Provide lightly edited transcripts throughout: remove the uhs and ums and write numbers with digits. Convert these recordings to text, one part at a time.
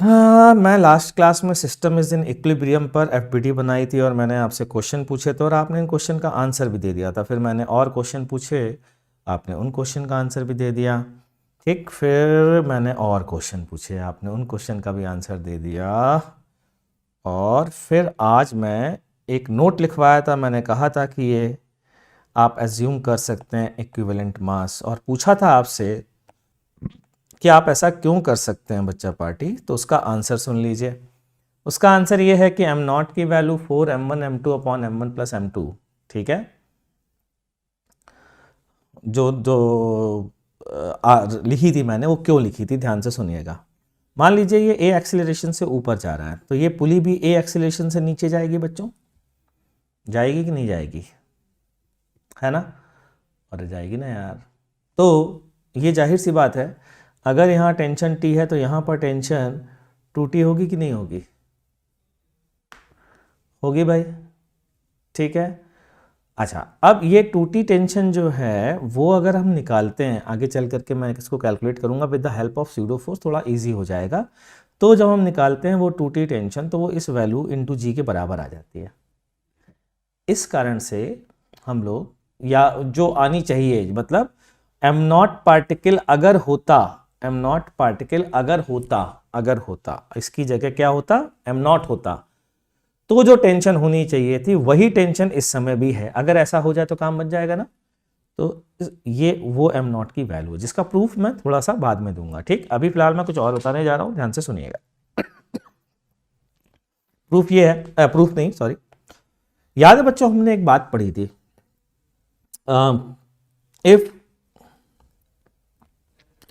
हाँ, मैं last class में सिस्टम इज इन इक्विलिब्रियम पर एफबीडी बनाई थी और मैंने आपसे क्वेश्चन पूछे थे और आपने इन क्वेश्चन का आंसर भी दे दिया था। फिर मैंने और क्वेश्चन पूछे, आपने उन क्वेश्चन का आंसर भी दे दिया। ठीक, फिर मैंने और क्वेश्चन पूछे, आपने उन क्वेश्चन का भी आंसर दे दिया। और फिर आज मैं एक नोट लिखवाया था, मैंने कहा था कि ये आप एज्यूम कर सकते हैं इक्विवेलेंट मास, और पूछा था आपसे कि आप ऐसा क्यों कर सकते हैं बच्चा पार्टी। तो उसका आंसर सुन लीजिए। उसका आंसर ये है कि एम नॉट की value 4m1m2 upon m1 plus m2। ठीक है, जो जो लिखी थी मैंने, वो क्यों लिखी थी ध्यान से सुनिएगा। मान लीजिए ये ए एक्सीलरेशन से ऊपर जा रहा है, तो ये पुली भी ए एक्सीलरेशन से नीचे जाएगी बच्चों, जाएगी कि नहीं जाएगी, है ना। अरे जाएगी ना यार। तो ये जाहिर सी बात है, अगर यहाँ टेंशन टी है तो यहाँ पर टेंशन 2t होगी कि नहीं होगी, होगी भाई। ठीक है, अच्छा अब ये 2t टेंशन जो है वो अगर हम निकालते हैं आगे चल करके, मैं इसको कैलकुलेट करूंगा with the help of pseudo force, थोड़ा इजी हो जाएगा। तो जब हम निकालते हैं वो 2t टेंशन, तो वो इस वैल्यू इंटू जी के बराबर आ जाती है। इस कारण से हम लोग, या जो आनी चाहिए, मतलब एम नॉट पार्टिकल अगर होता, एम नॉट पार्टिकल अगर होता इसकी जगह क्या होता, एम नॉट होता, तो जो टेंशन होनी चाहिए थी वही टेंशन इस समय भी है। अगर ऐसा हो जाए तो काम बन जाएगा ना। तो ये वो एम नॉट की वैल्यू है, जिसका प्रूफ मैं थोड़ा सा बाद में दूंगा। ठीक, अभी फिलहाल मैं कुछ और बताने जा रहा हूं, ध्यान से सुनिएगा। प्रूफ ये है, प्रूफ नहीं सॉरी, याद है बच्चों हमने एक बात पढ़ी थी, इफ,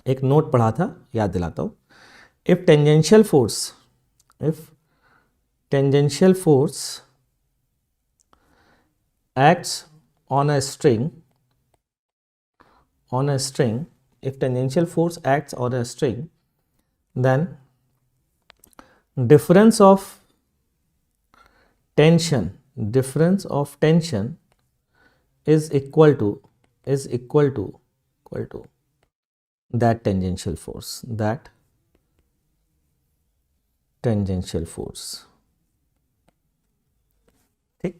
एक नोट पढ़ा था, याद दिलाता हूं। If tangential force, if tangential force acts on a string, if tangential force acts on a string, then difference of tension is equal to that tangential force। ठीक,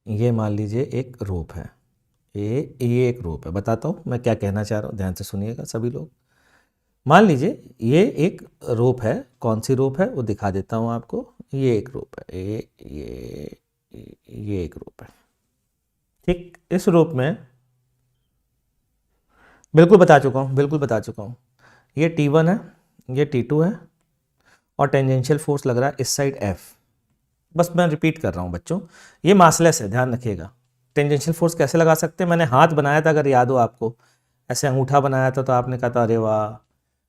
ये मान लीजिए एक रोप है, ये एक रोप है। बताता हूँ मैं क्या कहना चाह रहा हूँ, ध्यान से सुनिएगा सभी लोग। मान लीजिए ये एक रोप है, कौन सी रोप है वो दिखा देता हूँ आपको। ये एक रोप है, ये एक रोप है। ठीक, इस रोप में बिल्कुल बता चुका हूँ, ये T1 है, ये T2 है, और टेंजेंशियल फोर्स लग रहा है इस साइड F। बस मैं रिपीट कर रहा हूँ बच्चों, ये मासलेस है, ध्यान रखिएगा। टेंजेंशियल फोर्स कैसे लगा सकते हैं, मैंने हाथ बनाया था, अगर याद हो आपको, ऐसे अंगूठा बनाया था, तो आपने कहा था अरे वाह,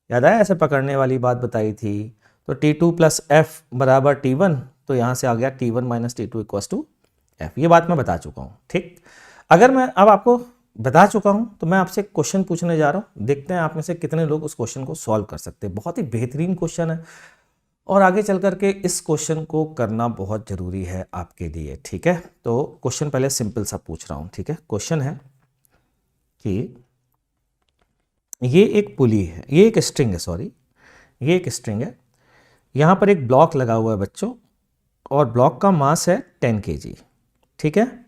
याद आया, ऐसे पकड़ने वाली बात बताई थी। तो T2 प्लस एफ बराबर T1, तो यहाँ से आ गया T1 minus T2 equals to F. ये बात मैं बता चुका हूँ। ठीक, अगर मैं अब आपको बता चुका हूँ तो मैं आपसे क्वेश्चन पूछने जा रहा हूँ, देखते हैं आप में से कितने लोग उस क्वेश्चन को सॉल्व कर सकते हैं। बहुत ही बेहतरीन क्वेश्चन है और आगे चल करके इस क्वेश्चन को करना बहुत ज़रूरी है आपके लिए। ठीक है, तो क्वेश्चन पहले सिंपल सा पूछ रहा हूँ। ठीक है, क्वेश्चन है कि ये एक पुली है, ये एक स्ट्रिंग है, सॉरी ये एक स्ट्रिंग है, यहाँ पर एक ब्लॉक लगा हुआ है बच्चों, और ब्लॉक का मास है 10 kg। ठीक है,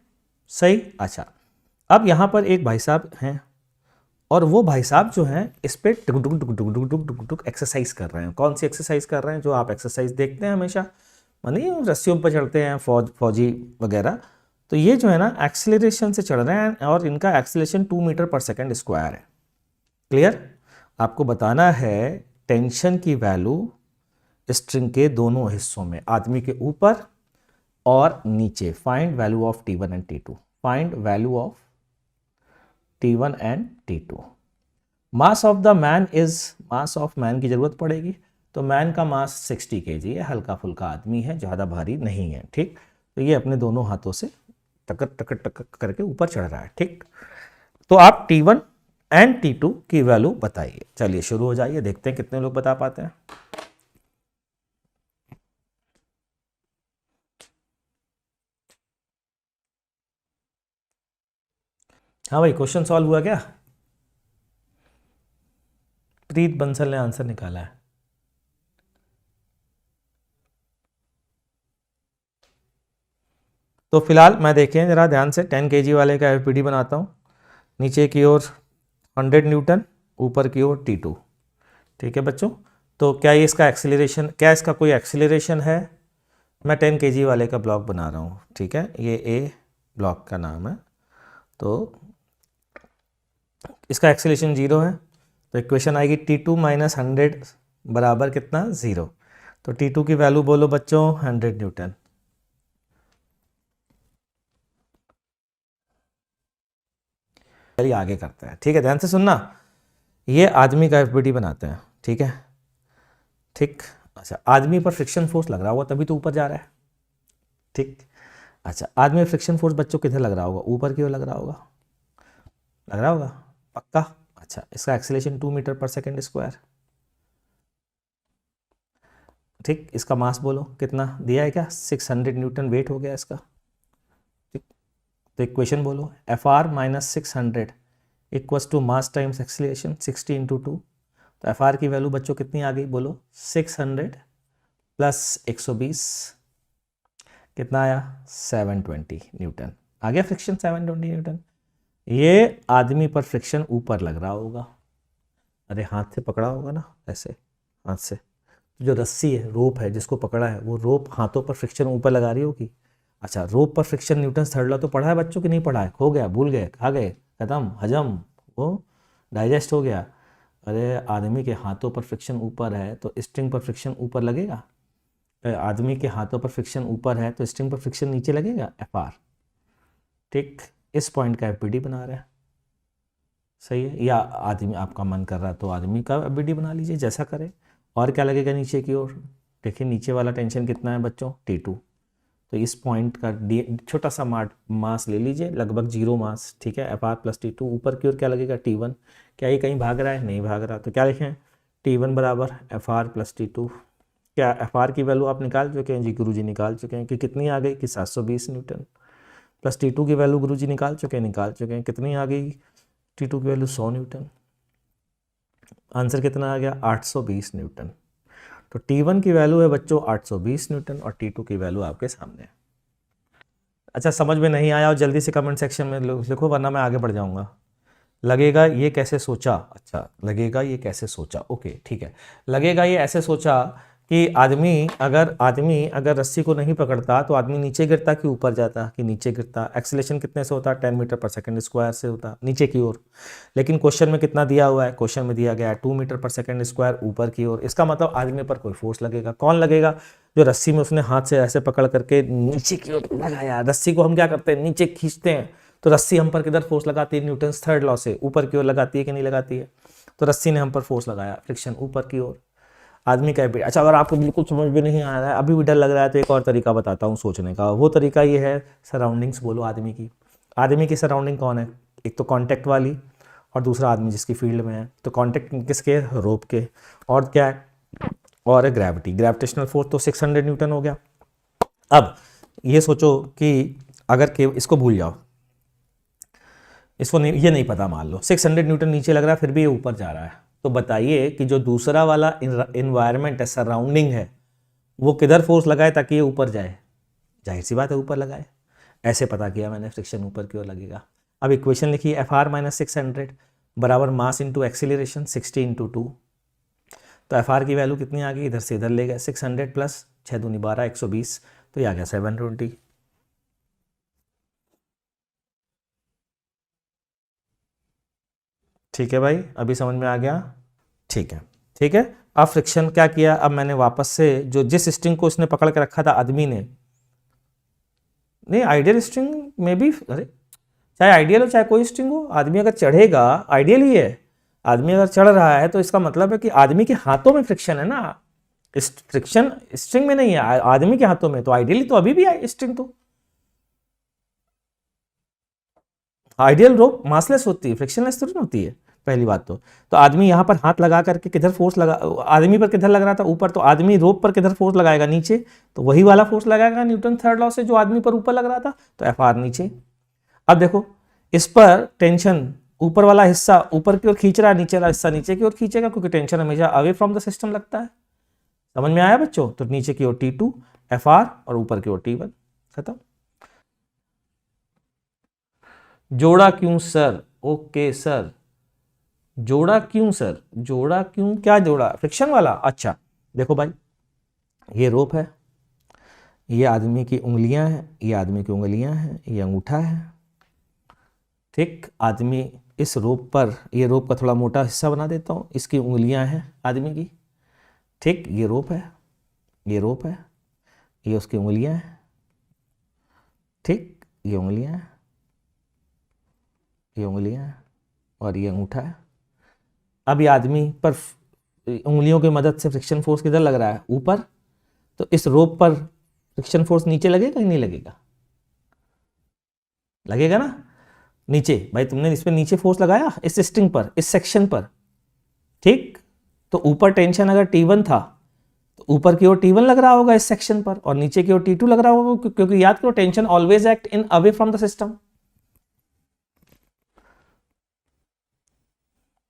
सही। अच्छा, अब यहाँ पर एक भाई साहब हैं, और वो भाई साहब जो हैं इस पर टुक टुक टुक टुक टुक टुक टुक टुक एक्सरसाइज कर रहे हैं। कौन सी एक्सरसाइज कर रहे हैं, जो आप एक्सरसाइज देखते हैं हमेशा, मानी रस्सियों पर चढ़ते हैं फौजी वगैरह। तो ये जो है ना एक्सीलरेशन से चढ़ रहे हैं, और इनका acceleration 2 metre per second square है। क्लियर, आपको बताना है टेंशन की वैल्यू स्ट्रिंग के दोनों हिस्सों में, आदमी के ऊपर और नीचे। Find value of T1 and T2, find value of T1 and T2। Mass of the man is, mass of man की जरूरत पड़ेगी, तो मैन का मास 60 kg है, हल्का फुल्का आदमी है, ज़्यादा भारी नहीं है। ठीक, तो ये अपने दोनों हाथों से टक टक टक करके ऊपर चढ़ रहा है। ठीक, तो आप T1 एंड T2 की वैल्यू बताइए। चलिए शुरू हो जाइए, देखते हैं कितने लोग बता पाते हैं। हाँ भाई, क्वेश्चन सॉल्व हुआ क्या? प्रीत बंसल ने आंसर निकाला है। तो फिलहाल मैं देखें ज़रा ध्यान से 10 kg वाले का एफपीडी बनाता हूँ। नीचे की ओर 100 न्यूटन, ऊपर की ओर T2। ठीक है बच्चों, तो क्या ये इसका एक्सीलरेशन, क्या इसका कोई एक्सीलरेशन है? मैं 10 kg वाले का ब्लॉक बना रहा हूँ। ठीक है, ये ए ब्लॉक का नाम है। तो इसका एक्सीलरेशन 0 है, तो इक्वेशन आएगी T2 माइनस 100 बराबर कितना? 0। तो T2 की वैल्यू बोलो बच्चों 100 न्यूटन। चलिए आगे करते हैं। ठीक है, ध्यान से सुनना। ये आदमी का एफबीडी बनाते हैं। ठीक है, ठीक। अच्छा, आदमी पर फ्रिक्शन फोर्स लग रहा होगा तभी तो ऊपर जा रहा है। ठीक। अच्छा, आदमी पर फ्रिक्शन फोर्स बच्चों किधर लग रहा होगा? ऊपर की ओर लग रहा होगा, लग रहा होगा पक्का। अच्छा, इसका acceleration 2 metre per second square. ठीक, इसका मास बोलो कितना दिया है? क्या 600 न्यूटन वेट हो गया इसका। ठीक, तो इक्वेशन बोलो F R minus 600 equals to mass times acceleration 60 into 2। तो एफ आर की वैल्यू बच्चों कितनी आ गई? बोलो 600 प्लस 120 कितना आया? 720 न्यूटन। आ गया फ्रिक्शन 720 न्यूटन। ये आदमी पर फ्रिक्शन ऊपर लग रहा होगा। अरे हाथ से पकड़ा होगा ना, ऐसे हाथ से जो रस्सी है, रोप है जिसको पकड़ा है, वो रोप हाथों पर फ्रिक्शन ऊपर लगा रही होगी। अच्छा, रोप पर फ्रिक्शन न्यूटन थर्ड लॉ तो पढ़ा है बच्चों की नहीं पढ़ा है? खो गया, भूल गए, खा गए, खत्म, हजम, वो डाइजेस्ट हो गया। अरे आदमी के हाथों पर फ्रिक्शन ऊपर है तो स्ट्रिंग पर फ्रिक्शन ऊपर लगेगा। आदमी के हाथों पर फ्रिक्शन ऊपर है तो स्ट्रिंग पर फ्रिक्शन नीचे लगेगा, एफ आर। ठीक, इस पॉइंट का एफबीडी बना रहे हैं। सही है, या आदमी आपका मन कर रहा है तो आदमी का एफबीडी बना लीजिए, जैसा करे। और क्या लगेगा नीचे की ओर? देखिए नीचे वाला टेंशन कितना है बच्चों? T2। तो इस पॉइंट का छोटा सा मास ले लीजिए, लगभग 0 मास। ठीक है, एफ आर प्लस T2। ऊपर की ओर क्या लगेगा? T1। क्या ये कहीं भाग रहा है? नहीं भाग रहा। तो क्या लिखें? T1 बराबर एफ आर प्लस T2। क्या एफ आर की वैल्यू आप निकाल चुके हैं? जी गुरुजी निकाल चुके हैं। कि कितनी आ गई? कि 720 न्यूटन। प्लस T2 की वैल्यू गुरुजी निकाल चुके हैं। कितनी आ गई? T2 की वैल्यू 100 न्यूटन। आंसर कितना आ गया? 820 न्यूटन। तो T1 की वैल्यू है बच्चों 820 न्यूटन और T2 की वैल्यू आपके सामने है। अच्छा, समझ में नहीं आया और जल्दी से कमेंट सेक्शन में लिखो, वरना मैं आगे बढ़ जाऊंगा। लगेगा ये कैसे सोचा? अच्छा, लगेगा ये कैसे सोचा, ओके ठीक है। लगेगा ये ऐसे सोचा कि आदमी अगर रस्सी को नहीं पकड़ता तो आदमी नीचे गिरता कि ऊपर जाता? कि नीचे गिरता। एक्सीलरेशन कितने से होता? 10 मीटर पर सेकंड स्क्वायर से होता, नीचे की ओर। लेकिन क्वेश्चन में कितना दिया हुआ है? क्वेश्चन में दिया गया है 2 मीटर पर सेकंड स्क्वायर ऊपर की ओर। इसका मतलब आदमी पर कोई फोर्स लगेगा। कौन लगेगा? जो रस्सी में उसने हाथ से ऐसे पकड़ करके नीचे की ओर लगाया। रस्सी को हम क्या करते हैं? नीचे खींचते हैं, तो रस्सी हम पर किधर फोर्स लगाती है? न्यूटन थर्ड लॉ से ऊपर की ओर लगाती है कि नहीं लगाती है? तो रस्सी ने हम पर फोर्स लगाया, फ्रिक्शन ऊपर की ओर। आदमी का एफबीडी। अच्छा, अगर आपको बिल्कुल समझ में नहीं आ रहा है, अभी भी डर लग रहा है, तो एक और तरीका बताता हूँ सोचने का। वो तरीका ये है, सराउंडिंग्स बोलो आदमी की। आदमी की सराउंडिंग कौन है? एक तो कॉन्टैक्ट वाली और दूसरा आदमी जिसकी फील्ड में है। तो कॉन्टैक्ट किसके? रोप के। और क्या है? और है ग्रेविटी, ग्रेविटेशनल फोर्स। तो 600 न्यूटन हो गया। अब ये सोचो कि अगर इसको भूल जाओ, इसको नहीं, ये नहीं पता, मान लो 600 न्यूटन नीचे लग रहा है फिर भी ये ऊपर जा रहा है। तो बताइए कि जो दूसरा वाला इन्वायरमेंट है, सराउंडिंग है, वो किधर फोर्स लगाए ताकि ये ऊपर जाए? जाहिर सी बात है ऊपर लगाए। ऐसे पता किया मैंने, फ्रिक्शन ऊपर की ओर लगेगा। अब इक्वेशन लिखिए, एफ आर माइनस 600 बराबर मास इंटू एक्सीलरेशन 60 इंटू 2। तो एफ आर की वैल्यू कितनी आ गई? इधर से इधर ले गए, 600 प्लस 6 दूनी 12, 120। तो ये आ गया 720। ठीक है भाई, अभी समझ में आ गया? ठीक है, ठीक है। अब फ्रिक्शन क्या किया? अब मैंने वापस से जो जिस स्ट्रिंग को इसने पकड़ के रखा था आदमी ने, नहीं आइडियल स्ट्रिंग में भी, अरे चाहे आइडियल हो चाहे कोई स्ट्रिंग हो, आदमी अगर चढ़ेगा, आइडियल ही है। आदमी अगर चढ़ रहा है तो इसका मतलब है कि आदमी के हाथों में फ्रिक्शन है ना। इस फ्रिक्शन स्ट्रिंग में नहीं है, आदमी के हाथों में। तो आइडियली तो अभी भी है स्ट्रिंग। तो आइडियल रोप मासलेस होती है, फ्रिक्शनलेस थोड़ी होती है, पहली बात तो आदमी यहाँ पर हाथ लगा करके किधर फोर्स लगा? आदमी पर किधर लग रहा था? ऊपर। तो आदमी रोप पर किधर फोर्स लगाएगा? नीचे। तो वही वाला फोर्स लगाएगा न्यूटन थर्ड लॉ से जो आदमी पर ऊपर लग रहा था। तो एफ आर नीचे। अब देखो, इस पर टेंशन ऊपर वाला हिस्सा ऊपर की ओर खींच रहा है, नीचे वाला हिस्सा नीचे की ओर खींचेगा, क्योंकि टेंशन हमेशा अवे फ्रॉम द सिस्टम लगता है। समझ में आया बच्चों? तो नीचे की ओर T2 एफ आर और ऊपर की ओर T1। खत्म। जोड़ा क्यों सर? ओके सर, जोड़ा क्यों सर? जोड़ा क्यों? क्या जोड़ा? फ्रिक्शन वाला? अच्छा देखो भाई, ये रोप है, ये आदमी की उंगलियां हैं, ये आदमी की उंगलियां हैं, ये अंगूठा है, ठीक। आदमी इस रोप पर, ये रोप का थोड़ा मोटा हिस्सा बना देता हूँ, इसकी उंगलियां हैं आदमी की, ठीक। ये रोप है, ये रोप है, ये उसकी उंगलियां हैं, ठीक। ये उंगलियां हैं, ये उंगलियां हैं, और ये अंगूठा है। अब ये आदमी पर उंगलियों की मदद से फ्रिक्शन फोर्स किधर लग रहा है? ऊपर। तो इस रोप पर फ्रिक्शन फोर्स नीचे लगेगा कि नहीं लगेगा? लगेगा ना नीचे। भाई तुमने इस पर नीचे फोर्स लगाया, इस स्ट्रिंग पर, इस सेक्शन पर, ठीक। तो ऊपर टेंशन अगर T1 था तो ऊपर की ओर T1 लग रहा होगा इस सेक्शन पर, और नीचे की ओर T2 लग रहा होगा, क्योंकि याद करो tension always act in away from the system.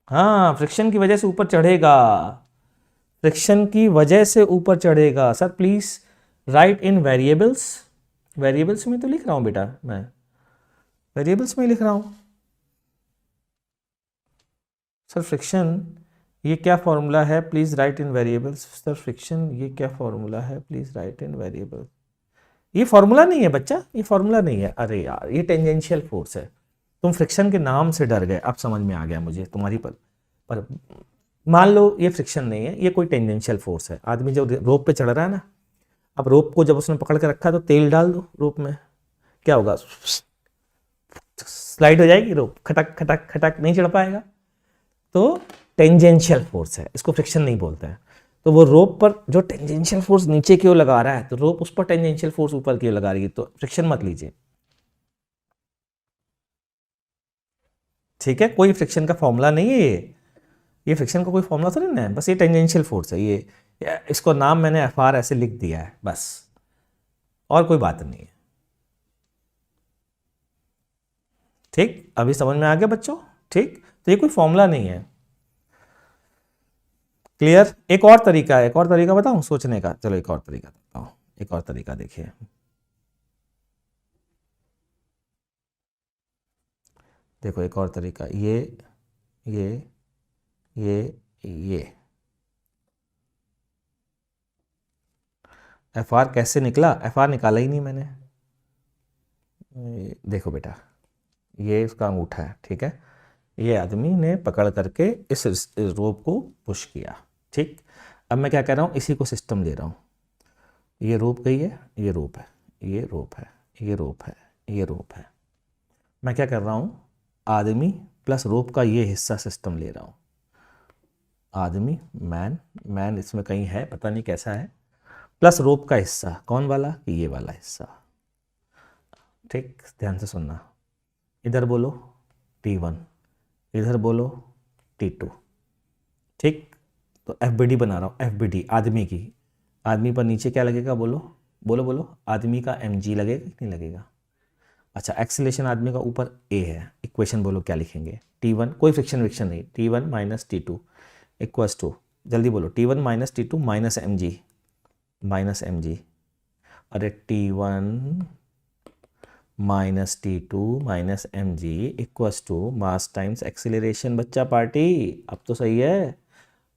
हाँ, फ्रिक्शन की वजह से ऊपर चढ़ेगा, फ्रिक्शन की वजह से ऊपर चढ़ेगा। Sir please right in variables. Variables में तो लिख रहा हूं बेटा, मैं वेरिएबल्स में लिख रहा हूं। सर फ्रिक्शन ये क्या फॉर्मूला है, please right in variables. Sir friction ये क्या फॉर्मूला है, प्लीज राइट इन वेरिएबल्स। ये फॉर्मूला नहीं है बच्चा, ये फॉर्मूला नहीं है। अरे यार, ये टेंजेंशियल फोर्स है। तुम फ्रिक्शन के नाम से डर गए, अब समझ में आ गया मुझे तुम्हारी पर मान लो ये फ्रिक्शन नहीं है, ये कोई टेंजेंशियल फोर्स है। आदमी जब रोप पे चढ़ रहा है ना, अब रोप को जब उसने पकड़ के रखा तो तेल डाल दो रोप में, क्या होगा? स्लाइड हो जाएगी रोप, खटक खटक खटक, नहीं चढ़ पाएगा। तो टेंजेंशियल फोर्स है, इसको फ्रिक्शन नहीं बोलते हैं। तो वो रोप पर जो टेंजेंशियल फोर्स नीचे की ओर लगा रहा है, तो रोप उस पर टेंजेंशियल फोर्स ऊपर की ओर लगा रही है, तो फ्रिक्शन मत लीजिए, ठीक है। कोई फ्रिक्शन का फॉर्मूला नहीं है ये फ्रिक्शन का कोई फॉर्मूला तो नहीं है, बस ये टेंजेंशियल फोर्स है। ये इसको नाम मैंने FR ऐसे लिख दिया है बस, और कोई बात नहीं है, ठीक। अभी समझ में आ गया बच्चों, ठीक। तो ये कोई फॉर्मूला नहीं है, क्लियर। एक और तरीका है, एक और तरीका बताऊं सोचने का? चलो एक और तरीका बताऊं, एक और तरीका देखिए। देखो एक और तरीका, ये ये FR कैसे निकला? FR निकाला ही नहीं मैंने। देखो बेटा, ये उसका अंगूठा है, ठीक है। ये आदमी ने पकड़ करके इस रोप को पुश किया, ठीक। अब मैं क्या कर रहा हूँ, इसी को सिस्टम ले रहा हूँ। ये रोप गई है, ये रोप है, ये रोप है, ये रोप है, ये रोप है। मैं क्या कर रहा हूँ, आदमी प्लस रोप का ये हिस्सा सिस्टम ले रहा हूँ। आदमी, मैन इसमें कहीं है, पता नहीं कैसा है, प्लस रोप का हिस्सा, कौन वाला? ये वाला हिस्सा, ठीक। ध्यान से सुनना, इधर बोलो T1, इधर बोलो T2, ठीक। तो FBD बना रहा हूँ, FBD आदमी की। आदमी पर नीचे क्या लगेगा? बोलो बोलो बोलो, आदमी का mg लगेगा कि नहीं लगेगा? अच्छा, एक्सीलरेशन आदमी का ऊपर a है, इक्वेशन बोलो क्या लिखेंगे? T1, कोई फ्रिक्शन विक्शन नहीं, T1 minus T2 equals to, जल्दी बोलो, T1 minus T2 minus mg, अरे T1 minus T2 minus mg equals to mass times acceleration. बच्चा पार्टी, अब तो सही है।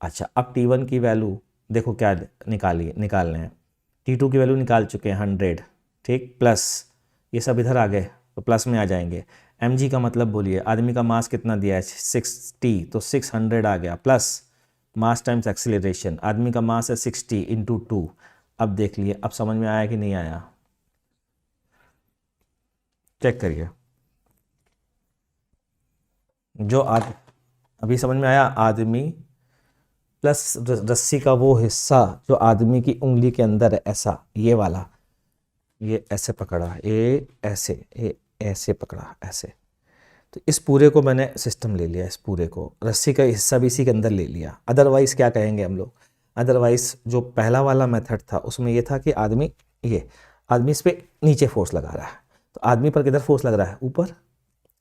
अच्छा, अब T1 की वैल्यू देखो क्या निकालने हैं। T2 की वैल्यू निकाल चुके हैं 100, ठीक। प्लस ये सब इधर आ गए तो प्लस में आ जाएंगे। mg का मतलब बोलिए, आदमी का मास कितना दिया है? 60, तो 600 आ गया, प्लस मास टाइम्स एक्सीलरेशन, आदमी का मास है 60 इंटू 2। अब देख लिए, अब समझ में आया कि नहीं आया? चेक करिए, जो अभी समझ में आया? आदमी प्लस रस्सी का वो हिस्सा जो आदमी की उंगली के अंदर है, ऐसा, ये वाला, ये ऐसे पकड़ा, ये ऐसे पकड़ा, ऐसे। तो इस पूरे को मैंने सिस्टम ले लिया, इस पूरे को, रस्सी का हिस्सा भी इसी के अंदर ले लिया। अदरवाइज क्या कहेंगे हम लोग? अदरवाइज जो पहला वाला मेथड था उसमें ये था कि आदमी इस पर नीचे फोर्स लगा रहा है, तो आदमी पर किधर फोर्स लग रहा है? ऊपर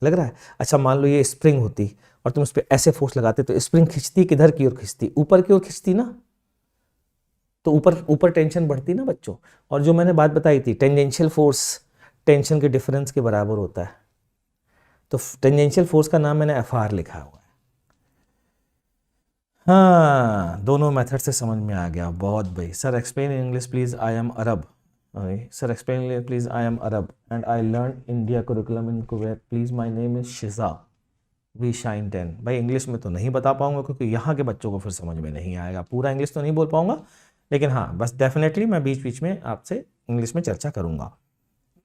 लग रहा है। अच्छा, मान लो ये स्प्रिंग होती और तुम इस पर ऐसे फोर्स लगाते, तो स्प्रिंग खींचती किधर की ओर खींचती? ऊपर की ओर खींचती ना, तो ऊपर टेंशन बढ़ती ना बच्चों। और जो मैंने बात बताई थी, टेंजेंशियल फोर्स टेंशन के डिफरेंस के बराबर होता है, तो टेंजेंशियल फोर्स का नाम मैंने FR लिखा हुआ है। हाँ, दोनों मेथड से समझ में आ गया, बहुत भाई। Sir explain in English please, I am Arab. Sir explain please, I am Arab and I learn India curriculum in Kuwait, please my name is Shija, we shine 10। भाई इंग्लिश में तो नहीं बता पाऊंगा क्योंकि यहाँ के बच्चों को फिर समझ में नहीं आएगा, पूरा इंग्लिश तो नहीं बोल पाऊंगा, लेकिन हाँ बस डेफिनेटली मैं बीच बीच में आपसे इंग्लिश में चर्चा करूंगा।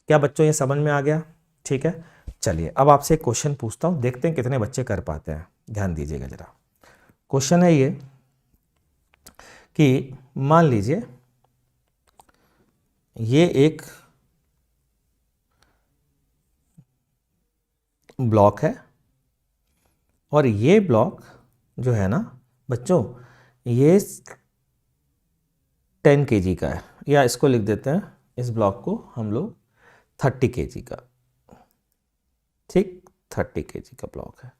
क्या बच्चों ये समझ में आ गया? ठीक है, चलिए अब आपसे एक क्वेश्चन पूछता हूँ, देखते हैं कितने बच्चे कर पाते हैं। ध्यान दीजिएगा जरा। क्वेश्चन है ये कि मान लीजिए ये एक ब्लॉक है और ये ब्लॉक जो है ना बच्चों, ये 10 kg का है, या इसको लिख देते हैं, इस ब्लॉक को हम लोग 30 kg का, ठीक, 30 kg का ब्लॉक है,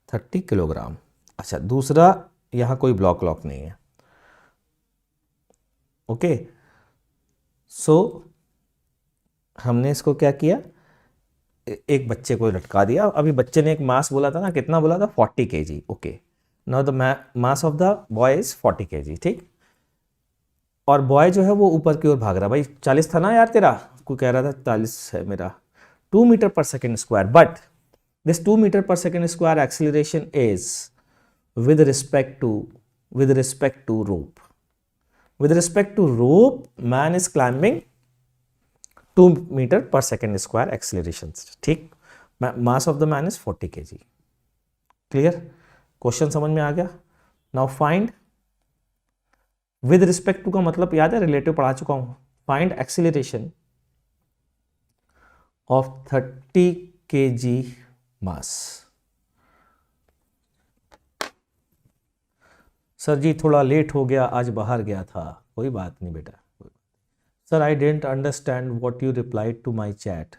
30 किलोग्राम। अच्छा, दूसरा यहाँ कोई ब्लॉक नहीं है। ओके, सो हमने इसको क्या किया, एक बच्चे को लटका दिया। अभी बच्चे ने एक मास बोला था ना, कितना बोला था? 40 kg। Okay, now the mass of the boy is 40 kg, ठीक। और बॉय जो है वो ऊपर की ओर भाग रहा। भाई 40 था ना यार तेरा, कोई कह रहा था 40 है मेरा, 2 metre per second square, but this 2 metre per second square acceleration is with respect to rope. With respect to rope, man is climbing 2 meter per second square acceleration, ठीक। mass of the man is 40 kg। Clear? Question समझ में आ गया? Now find, with respect to का मतलब याद है, relative पढ़ा चुका हूं। Find acceleration of 30 kg mass. Sir ji थोड़ा लेट हो गया, आज बाहर गया था। कोई बात नहीं बेटा। Sir I didn't understand what you replied to my chat.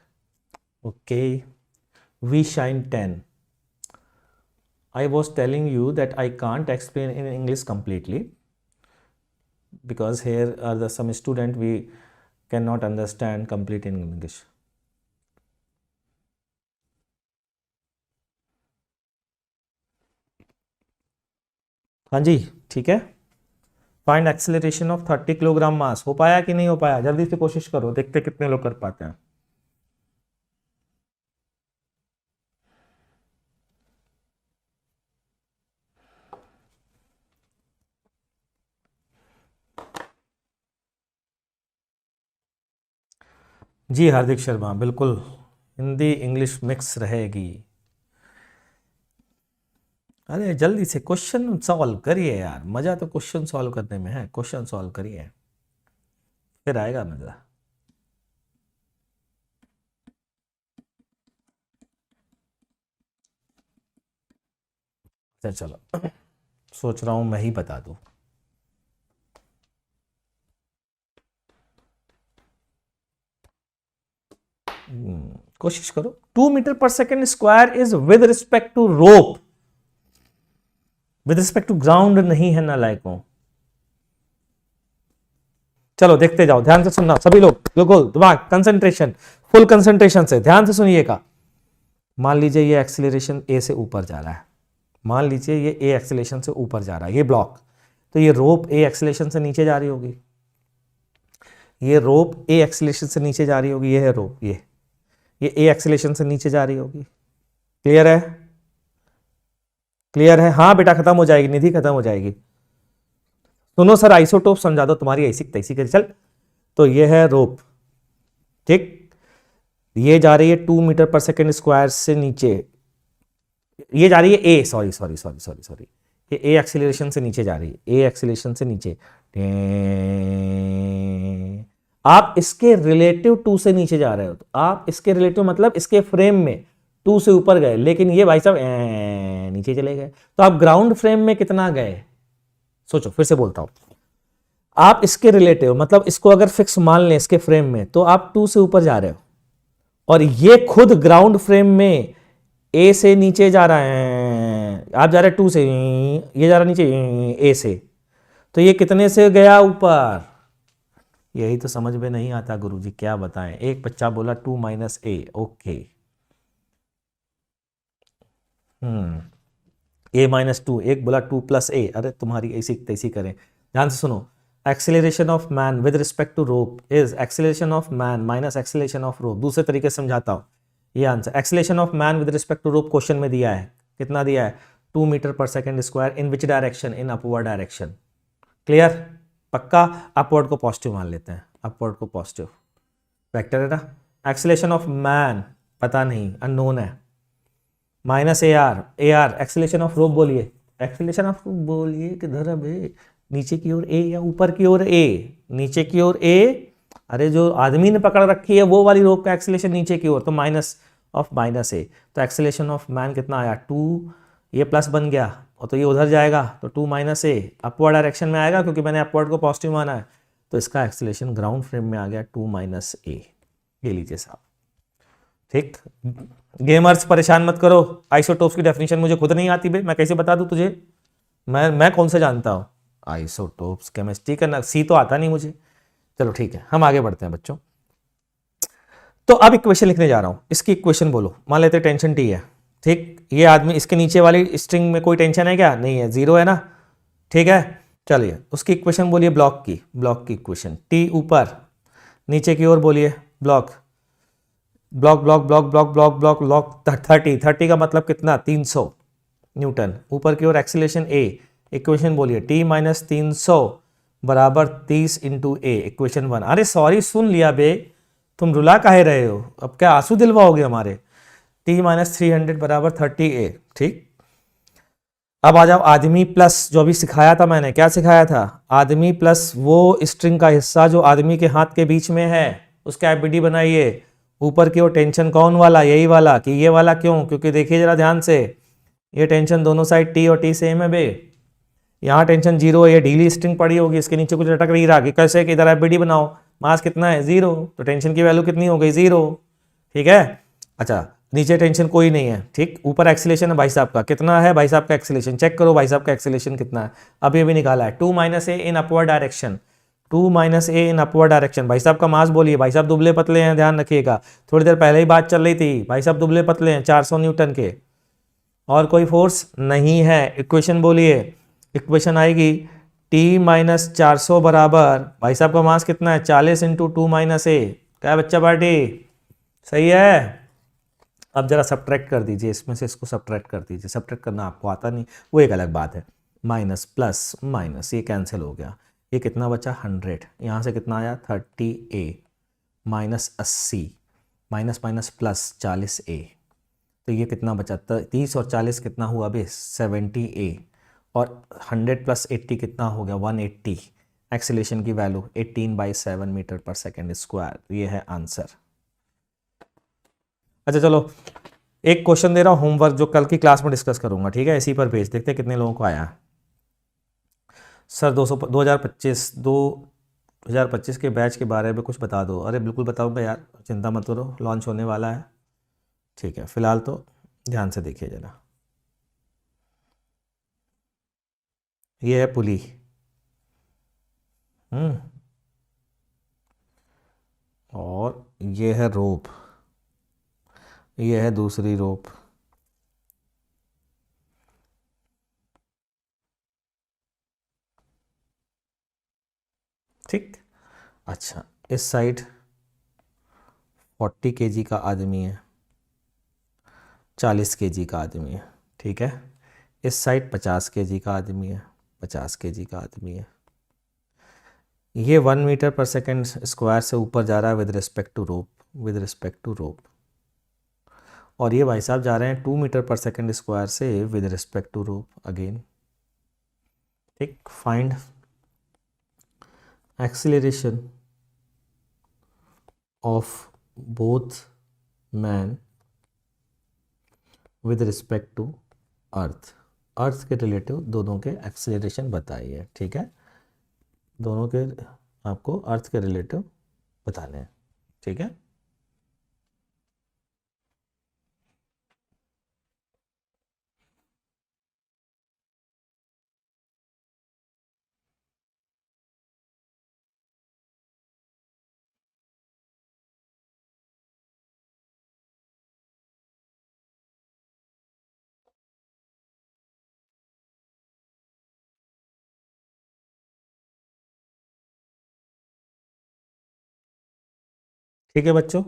Okay, we shine 10। I was telling you that I can't explain in English completely because here are the some student we cannot understand complete in English. हाँ जी, ठीक है। Find acceleration of 30 kilogram mass. हो पाया कि नहीं हो पाया? जल्दी से कोशिश करो, देखते कितने लोग कर पाते हैं। जी हार्दिक शर्मा, बिल्कुल हिंदी इंग्लिश मिक्स रहेगी। अरे जल्दी से क्वेश्चन सॉल्व करिए यार, मजा तो क्वेश्चन सॉल्व करने में है। क्वेश्चन सॉल्व करिए, फिर आएगा मजा। चलो सोच रहा हूं मैं ही बता दूं। कोशिश करो। 2 metre per second square is with respect to rope, with respect to ground नहीं है ना लायकों। चलो देखते जाओ, ध्यान से सुनना सभी लोग, बिल्कुल दिमाग कंसंट्रेशन, फुल कंसंट्रेशन से ध्यान से सुनिएगा। मान लीजिए ये एक्सीलरेशन ए से ऊपर जा रहा है, मान लीजिए ये ए एक्सीलरेशन से ऊपर जा रहा है, ये ब्लॉक, तो ये रोप ए एक्सीलरेशन से नीचे जा रही होगी, ये रोप ए एक्सीलरेशन से नीचे जा रही होगी, ये है रोप, ये ए एक्सीलरेशन से नीचे जा रही होगी। क्लियर है? क्लियर है? हाँ बेटा खत्म हो जाएगी, निधि खत्म हो जाएगी। सुनो सर, आइसोटोप समझा दो, तुम्हारी ऐसी तैसी कर चल। तो ये है रोप, ठीक, ये जा रही है 2 मीटर पर सेकेंड स्क्वायर से नीचे, ये जा रही है ए, सॉरी, ये ए एक्सीलरेशन से नीचे जा रही है, ए एक्सीलरेशन से नीचे। आप इसके रिलेटिव 2 से नीचे जा रहे हो, तो आप इसके रिलेटिव मतलब इसके फ्रेम में 2 से ऊपर गए, लेकिन ये भाई साहब नीचे चले गए, तो आप ग्राउंड फ्रेम में कितना गए? सोचो, फिर से बोलता हूं, आप इसके रिलेटिव मतलब इसको अगर फिक्स मान लें इसके फ्रेम में, तो आप 2 से ऊपर जा रहे हो, और ये खुद ग्राउंड फ्रेम में ए से नीचे जा रहा है, आप जा रहे हैं 2 से, ये जा रहा नीचे ए से, तो ये कितने से गया ऊपर? यही तो समझ में नहीं आता गुरुजी, क्या बताएं। एक बच्चा बोला 2 - a, okay, A minus two, एक बोला टू प्लस ए, अरे तुम्हारी ऐसी तैसी करें, ध्यान से सुनो। Acceleration of man with respect to rope is acceleration of man minus acceleration of rope. दूसरे तरीके से समझाता हूँ, ये answer acceleration of man with respect to rope question में दिया है, कितना दिया है, 2 metre per second square, in which direction, in upward direction. Clear, पक्का, अपवर्ड को पॉजिटिव मान लेते हैं, अपवर्ड को पॉजिटिव, वेक्टर है ना। एक्सेलरेशन ऑफ मैन पता नहीं, अननोन है, minus A R acceleration of रोप बोलिए, एक्सेलरेशन ऑफ रोप बोलिए किधर है बे, नीचे की ओर ए या ऊपर की ओर ए, नीचे की ओर ए, अरे जो आदमी ने पकड़ रखी है वो वाली रोप का एक्सेलरेशन नीचे की ओर, तो माइनस ऑफ माइनस ए, तो एक्सेलरेशन ऑफ मैन कितना आया 2, ये प्लस बन गया और तो ये उधर जाएगा तो 2 माइनस ए अपवर्ड डायरेक्शन में आएगा क्योंकि मैंने अपवर्ड को पॉजिटिव माना है, तो इसका एक्सेलरेशन ग्राउंड फ्रेम में आ गया 2 माइनस ए। ये लीजिए साहब, ठीक। गेमर्स परेशान मत करो, आइसोटोप्स की डेफिनेशन मुझे खुद नहीं आती बे, मैं कैसे बता दूं तुझे, मैं कौन से जानता हूं आइसोटोप्स, केमिस्ट्री का सी तो आता नहीं मुझे। चलो ठीक है, हम आगे बढ़ते हैं बच्चों। तो अब इक्वेशन लिखने जा रहा हूं, इसकी इक्वेशन बोलो, मान लेते टेंशन टी है, ठीक। ये आदमी, इसके नीचे वाली स्ट्रिंग में कोई टेंशन है क्या, नहीं है, जीरो है ना, ठीक है। चलिए उसकी इक्वेशन बोलिए, ब्लॉक की इक्वेशन, टी ऊपर, नीचे की ओर बोलिए block block block block block block block block 30 का मतलब कितना, 300 न्यूटन, ऊपर की ओर एक्सीलरेशन ए, इक्वेशन बोलिए टी माइनस 300 बराबर 30 इंटू ए, इक्वेशन 1। अरे सॉरी, सुन लिया बे, तुम रुला काहे रहे हो, अब क्या आंसू दिलवाओगे हमारे, टी माइनस 300 बराबर 30 ए, ठीक। अब आ जाओ आदमी प्लस, जो अभी सिखाया था मैंने, क्या सिखाया था, आदमी प्लस वो स्ट्रिंग का हिस्सा जो आदमी के हाथ के बीच में है, उसका एफबीडी बनाइए। ऊपर की ओर टेंशन कौन वाला, यही वाला, कि ये वाला क्यों, क्योंकि देखिए जरा ध्यान से, ये टेंशन दोनों साइड टी और टी सेम है बे, यहाँ टेंशन जीरो है, ये ढीली स्ट्रिंग पड़ी होगी, इसके नीचे कुछ लटक नहीं रहा, कि कैसे, कि इधर एफबीडी बनाओ, मास कितना है, जीरो, तो टेंशन की वैल्यू कितनी हो गई, जीरो, ठीक है। अच्छा, नीचे टेंशन कोई नहीं है, ठीक। ऊपर एक्सीलेशन है भाई साहब का, कितना है भाई साहब का एक्सीलेशन, चेक करो भाई साहब का एक्सीलेशन कितना है, अभी अभी निकाला है, 2 माइनस ए इन अपवर्ड डायरेक्शन, 2 माइनस ए इन अपवर्ड डायरेक्शन। भाई साहब का मास बोलिए, भाई साहब दुबले पतले हैं, ध्यान रखिएगा, थोड़ी देर पहले ही बात चल रही थी, भाई साहब दुबले पतले हैं, 400 न्यूटन के, और कोई फोर्स नहीं है। इक्वेशन बोलिए, इक्वेशन आएगी टी माइनस 400 बराबर, भाई साहब का मास कितना है, 40 इंटू 2 माइनस ए, क्या है बच्चा पार्टी, सही है। अब जरा सब्ट्रैक्ट कर दीजिए, इसमें से इसको सब्ट्रैक्ट कर दीजिए, सब्ट्रैक्ट करना आपको आता नहीं वो एक अलग बात है, माइनस प्लस माइनस ये कैंसिल हो गया, ये कितना बचा 100, यहाँ से कितना आया 30 ए माइनस 80, माइनस माइनस प्लस 40 ए, तो ये कितना बचा 30 और 40 कितना हुआ अभी 70 ए, और 100 प्लस 80 कितना हो गया 180, एक्सीलरेशन की value 18/7 metre per second square, ये है आंसर। अच्छा चलो, एक क्वेश्चन दे रहा हूँ होमवर्क, जो कल की क्लास में डिस्कस करूंगा, ठीक है, इसी पर भेज देखते हैं कितने लोगों को आया। सर 2025 के बैच के बारे में कुछ बता दो। अरे बिल्कुल बताऊंगा यार, चिंता मत करो, लॉन्च होने वाला है, ठीक है। फिलहाल तो ध्यान से देखिए जरा, ये है पुली, हम्म, और ये है रोप, ये है दूसरी रोप, ठीक। अच्छा, इस साइड 40 केजी का आदमी है, 40 केजी का आदमी है, ठीक है। इस साइड 50 केजी का आदमी है, 50 केजी का आदमी है। ये 1 मीटर पर सेकेंड स्क्वायर से ऊपर जा रहा है with respect to rope, with respect to rope, और ये भाई साहब जा रहे हैं 2 मीटर पर सेकेंड स्क्वायर से with respect to rope again, ठीक। Find acceleration of both man with respect to earth, earth के रिलेटिव दोनों के एक्सीलरेशन बताइए, ठीक है, दोनों के आपको अर्थ के रिलेटिव बताने हैं, ठीक है। ठीक है बच्चों,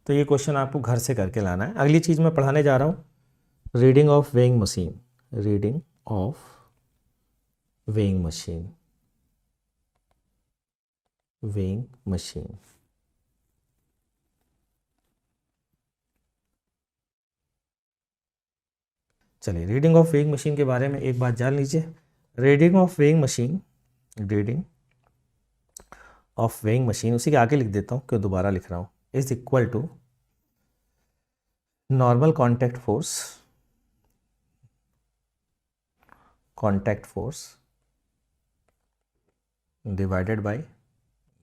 तो ये क्वेश्चन आपको घर से करके लाना है। अगली चीज़ मैं पढ़ाने जा रहा हूँ, reading of weighing machine, reading of weighing machine, weighing machine. चलिए, रीडिंग ऑफ वेइंग मशीन के बारे में एक बात जान लीजिए। Reading of weighing machine, reading of weighing machine, उसी के आगे लिख देता हूँ, क्यों दोबारा लिख रहा हूँ, is equal to normal contact force, contact force divided by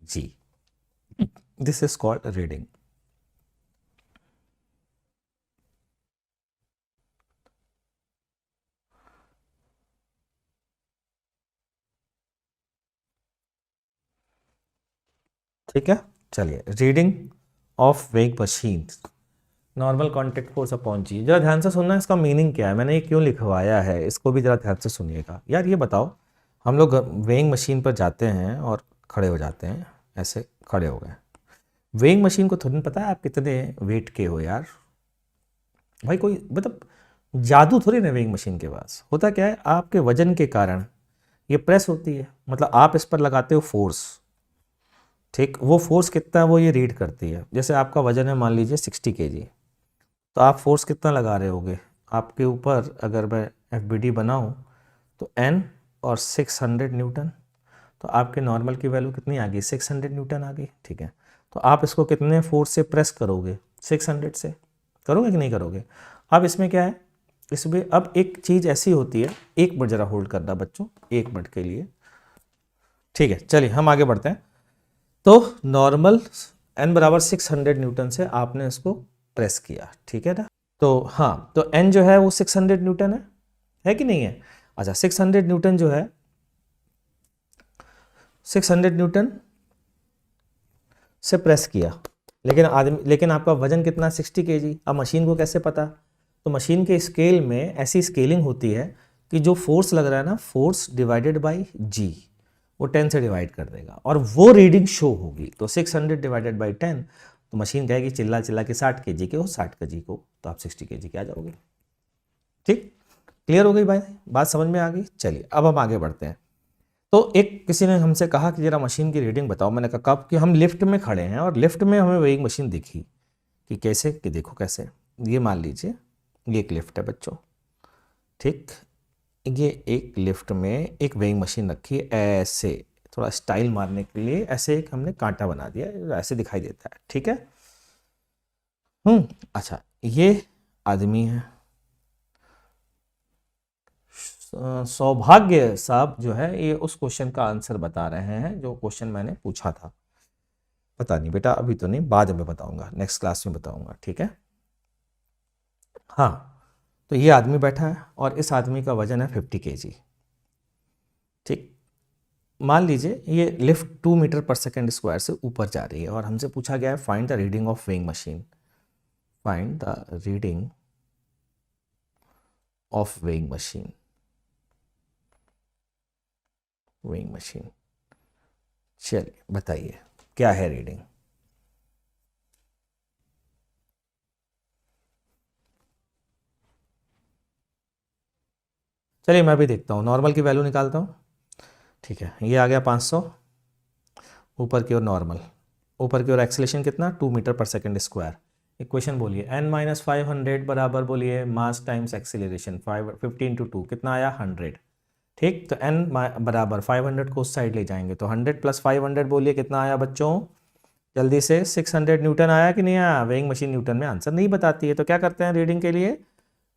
g. This is called reading. ठीक है, चलिए, reading of weighing machine, normal contact force upon g. जरा ध्यान से सुनना, इसका मीनिंग क्या है, मैंने ये क्यों लिखवाया है, इसको भी जरा ध्यान से सुनिएगा। यार ये बताओ, हम लोग वेइंग मशीन पर जाते हैं और खड़े हो जाते हैं, ऐसे खड़े हो गए। वेइंग मशीन को थोड़ी पता है आप कितने वेट के हो यार, भाई कोई मतलब जादू थोड़ी ना वेइंग मशीन के पास। होता क्या है, आपके वजन के कारण ये प्रेस होती है, मतलब आप इस पर लगाते हो फोर्स, ठीक, वो फोर्स कितना है वो ये रीड करती है। जैसे आपका वजन है मान लीजिए 60 kg, तो आप फोर्स कितना लगा रहे होगे आपके ऊपर, अगर मैं FBD बनाऊं तो N और 600 न्यूटन, तो आपके नॉर्मल की वैल्यू कितनी आ गई, 600 न्यूटन आ गई। ठीक है, तो आप इसको कितने फोर्स से प्रेस करोगे, 600 से करोगे कि नहीं करोगे। अब इसमें क्या है, इसमें अब एक चीज़ ऐसी होती है, एक मिनट ज़रा होल्ड करना बच्चों, एक मिनट के लिए। ठीक है, चलिए हम आगे बढ़ते हैं। तो नॉर्मल N बराबर 600 न्यूटन से आपने इसको प्रेस किया, ठीक है ना। तो हाँ, तो N जो है वो 600 न्यूटन है कि नहीं है। अच्छा, 600 न्यूटन जो है, 600 न्यूटन से प्रेस किया, लेकिन आपका वजन कितना, 60 kg। अब मशीन को कैसे पता, तो मशीन के स्केल में ऐसी स्केलिंग होती है कि जो फोर्स लग रहा है ना, फोर्स डिवाइडेड बाय जी, वो 10 से डिवाइड कर देगा और वो रीडिंग शो होगी। तो 600 डिवाइडेड बाई 10, तो मशीन कहेगी चिल्ला चिल्ला के 60 kg के हो, 60 kg को, तो आप 60 kg के आ जाओगे। ठीक, क्लियर हो गई भाई, बात समझ में आ गई। चलिए अब हम आगे बढ़ते हैं। तो एक किसी ने हमसे कहा कि जरा मशीन की रीडिंग बताओ। मैंने कहा कब, कि हम लिफ्ट में खड़े हैं और लिफ्ट में हमें वेइंग मशीन दिखी, कि कैसे, कि देखो कैसे, ये मान लीजिए ये एक लिफ्ट है बच्चों, ठीक, ये एक लिफ्ट में एक वेइंग मशीन रखी है, ऐसे थोड़ा स्टाइल मारने के लिए ऐसे एक हमने कांटा बना दिया, ऐसे दिखाई देता है, ठीक है। अच्छा, ये आदमी है, सौभाग्य साहब जो है ये उस क्वेश्चन का आंसर बता रहे हैं जो क्वेश्चन मैंने पूछा था। पता नहीं बेटा, अभी तो नहीं, बाद में बताऊंगा, नेक्स्ट क्लास में बताऊंगा, ठीक है। हाँ, तो ये आदमी बैठा है और इस आदमी का वजन है 50 kg, ठीक। मान लीजिए ये lift 2 metre per second square से ऊपर जा रही है और हमसे पूछा गया है find the reading of weighing machine, find the reading of weighing machine, weighing machine. चलिए बताइए क्या है रीडिंग। चलिए मैं भी देखता हूँ, नॉर्मल की वैल्यू निकालता हूँ। ठीक है, ये आ गया 500, ऊपर की ओर नॉर्मल, ऊपर की ओर एक्सेलेरेशन कितना, 2 metre per second square. Equation बोलिए, n-500 बराबर बोलिए मास टाइम्स एक्सेलरेशन, 15 × 2 कितना आया, 100। ठीक, तो n बराबर 500 को उस साइड ले जाएंगे, तो 100 + 500 बोलिए कितना आया बच्चों, जल्दी से 600 न्यूटन आया कि नहीं आया। वेइंग मशीन न्यूटन में आंसर नहीं बताती है, तो क्या करते हैं रीडिंग के लिए,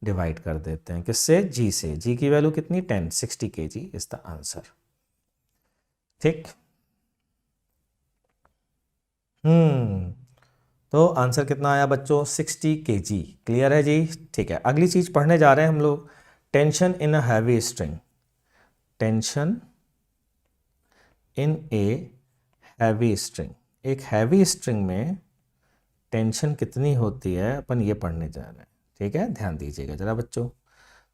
डिवाइड कर देते हैं, किससे, जी से। जी की वैल्यू कितनी, 10, 60 kg इज द आंसर। ठीक, तो आंसर कितना आया बच्चों, 60 kg। क्लियर है जी, ठीक है। अगली चीज पढ़ने जा रहे हैं हम लोग, tension in a heavy string, tension in a heavy string. एक हैवी स्ट्रिंग में टेंशन कितनी होती है, अपन ये पढ़ने जा रहे हैं, ठीक है। ध्यान दीजिएगा जरा बच्चों।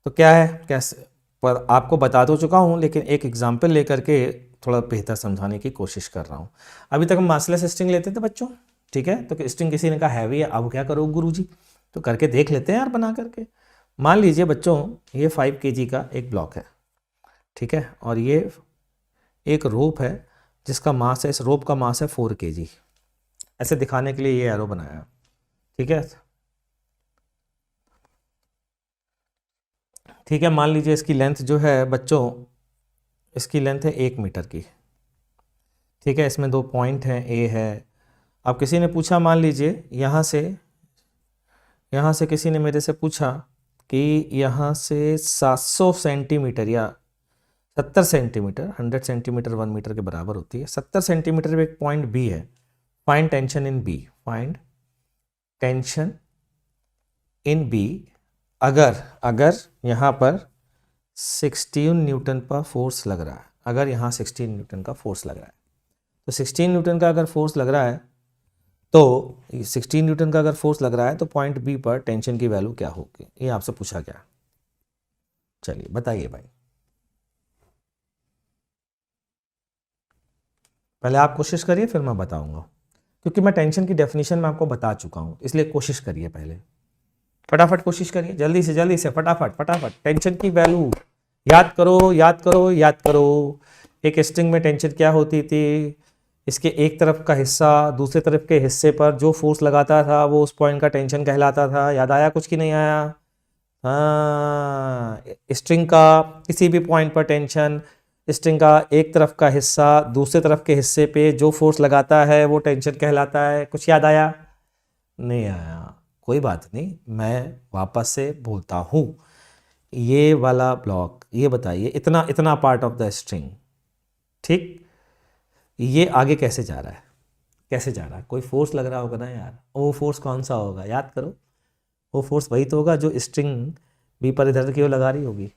तो क्या है, कैसे, पर आपको बता तो चुका हूँ, लेकिन एक एग्जाम्पल लेकर के थोड़ा बेहतर समझाने की कोशिश कर रहा हूँ। अभी तक हम मासलेस स्ट्रिंग लेते थे बच्चों, ठीक है। तो स्ट्रिंग किसी ने कहा हैवी है, अब क्या करो गुरुजी, तो करके देख लेते हैं यार बना करके। मान लीजिए बच्चों ये 5 kg का एक ब्लॉक है, ठीक है, और ये एक रोप है जिसका मास है, इस रोप का मास है 4 kg। ऐसे दिखाने के लिए ये एरो बनाया, ठीक है। ठीक है, मान लीजिए इसकी लेंथ जो है बच्चों, इसकी लेंथ है 1 मीटर की, ठीक है। इसमें 2 पॉइंट हैं, ए है। अब किसी ने पूछा, मान लीजिए यहाँ से किसी ने मेरे से पूछा कि यहाँ से 700 सेंटीमीटर या 70 सेंटीमीटर, 100 सेंटीमीटर 1 मीटर के बराबर होती है, 70 सेंटीमीटर पे एक पॉइंट बी है, find tension in B, find tension in B. अगर यहाँ पर 16 न्यूटन का फोर्स लग रहा है, अगर यहाँ 16 न्यूटन का फोर्स लग रहा है, तो 16 न्यूटन का अगर फोर्स लग रहा है, तो 16 न्यूटन का अगर फोर्स लग रहा है तो पॉइंट बी पर टेंशन की वैल्यू क्या होगी, ये आपसे पूछा गया। चलिए बताइए भाई, पहले आप कोशिश करिए फिर मैं बताऊंगा, क्योंकि मैं टेंशन की डेफिनेशन में आपको बता चुका हूं, इसलिए कोशिश करिए, पहले फटाफट कोशिश करिए, जल्दी से फटाफट टेंशन की वैल्यू याद करो। एक स्ट्रिंग में टेंशन क्या होती थी, इसके एक तरफ का हिस्सा दूसरे तरफ के हिस्से पर जो फोर्स लगाता था वो उस पॉइंट का टेंशन कहलाता था। याद आया कुछ कि नहीं आया? हाँ, स्ट्रिंग का किसी भी पॉइंट पर टेंशन, स्ट्रिंग का एक तरफ का हिस्सा दूसरे तरफ के हिस्से पे जो फोर्स लगाता है वो टेंशन कहलाता है। कुछ याद आया? नहीं आया, कोई बात नहीं, मैं वापस से बोलता हूँ। ये वाला ब्लॉक, ये बताइए, इतना पार्ट ऑफ द स्ट्रिंग, ठीक, ये आगे कैसे जा रहा है? कोई फोर्स लग रहा होगा ना यार, वो फोर्स कौन सा होगा, याद करो। वो फोर्स वही तो होगा जो स्ट्रिंग बी पर इधर की ओर लगा रही होगी।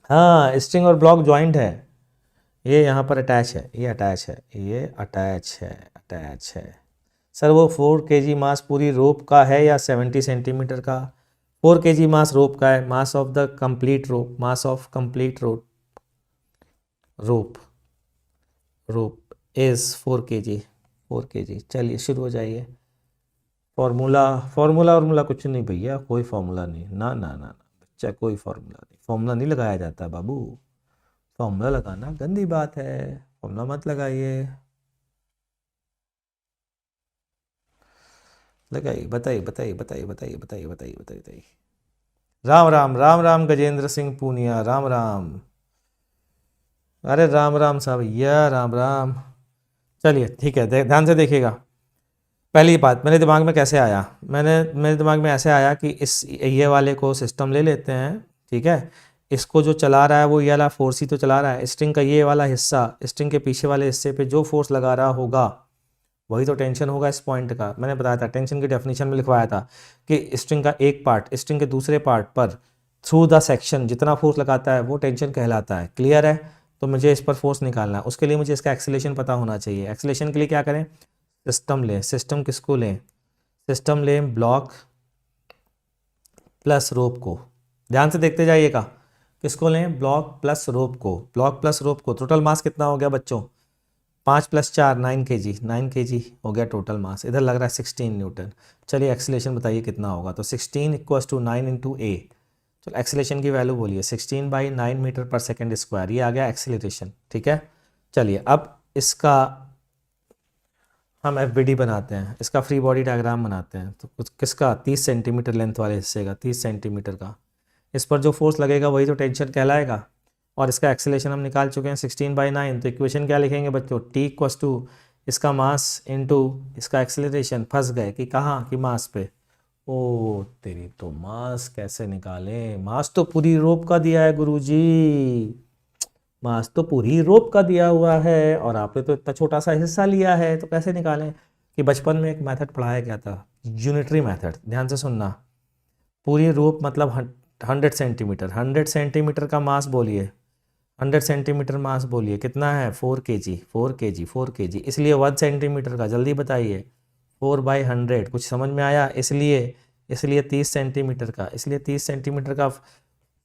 हाँ, स्ट्रिंग और ब्लॉक ज्वाइंट है, ये यहाँ पर अटैच है, ये अटैच है। सर वो 4 kg मास पूरी रोप का है या 70 सेंटीमीटर का? 4 kg मास रोप का है, mass of the complete rope, mass of complete rope is 4 kg। चलिए शुरू हो जाइए। फॉर्मूला कुछ नहीं भैया, कोई फॉर्मूला नहीं, ना बच्चा, कोई फॉर्मूला नहीं लगाया जाता बाबू। फॉर्मूला लगाना गंदी बात है, फॉर्मूला मत लगाइए। लगाइए, बताइए। राम गजेंद्र सिंह पूनिया, राम। अरे राम साहब भैया, राम। चलिए ठीक है, ध्यान से देखिएगा। पहली बात मेरे दिमाग में कैसे आया, मेरे दिमाग में ऐसे आया कि ये वाले को सिस्टम ले लेते हैं, ठीक है। इसको जो चला रहा है वो ये वाला फोर्स ही तो चला रहा है। स्ट्रिंग का ये वाला हिस्सा, स्ट्रिंग के पीछे वाले हिस्से पे जो फोर्स लगा रहा होगा वही तो टेंशन होगा इस पॉइंट का। मैंने बताया था, टेंशन की डेफिनेशन में लिखवाया था कि स्ट्रिंग का एक पार्ट स्ट्रिंग के दूसरे पार्ट पर थ्रू द सेक्शन जितना फोर्स लगाता है वो टेंशन कहलाता है। क्लियर है? तो मुझे इस पर फोर्स निकालना है, उसके लिए मुझे इसका एक्सीलरेशन पता होना चाहिए। एक्सीलरेशन के लिए क्या करें? सिस्टम किसको लें? सिस्टम लें ब्लॉक प्लस रोप को। ध्यान से देखते जाइएगा, किसको लें? ब्लॉक प्लस रोप को। टोटल मास कितना हो गया बच्चों? 5 + 4 9 kg हो गया टोटल मास। इधर लग रहा है 16 न्यूटन। चलिए एक्सीलरेशन बताइए कितना होगा? तो 16 = 9 × A। चलो एक्सीलरेशन की वैल्यू बोलिए, 16/9 मीटर/सेकंड²। ये आ गया एक्सीलरेशन, ठीक है। चलिए अब इसका हम FBD बनाते हैं, इसका फ्री बॉडी डायग्राम बनाते हैं। तो किसका? 30 सेंटीमीटर लेंथ वाले हिस्से का, 30 सेंटीमीटर का। इस पर जो फोर्स लगेगा वही तो टेंशन कहलाएगा। और इसका एक्सेलेरेशन हम निकाल चुके हैं 16/9। तो इक्वेशन क्या लिखेंगे बच्चों? T = इसका मास इनटू इसका एक्सेलरेशन। फंस गए कि कहाँ? कि मास पे। ओ तेरी तो मास कैसे निकालें? मास तो पूरी रोप का दिया है गुरुजी, मास तो पूरी रोप का दिया हुआ है और आपने तो इतना छोटा सा हिस्सा लिया है, तो कैसे निकालें? कि बचपन में एक मेथड पढ़ाया गया था, यूनिटरी मेथड। ध्यान से सुनना। पूरी रोप मतलब 100 सेंटीमीटर, 100 सेंटीमीटर का मास बोलिए, 100 सेंटीमीटर मास बोलिए, कितना है? 4 kg। इसलिए 1 सेंटीमीटर का, जल्दी बताइए, 4/100। कुछ समझ में आया? इसलिए 30 सेंटीमीटर का,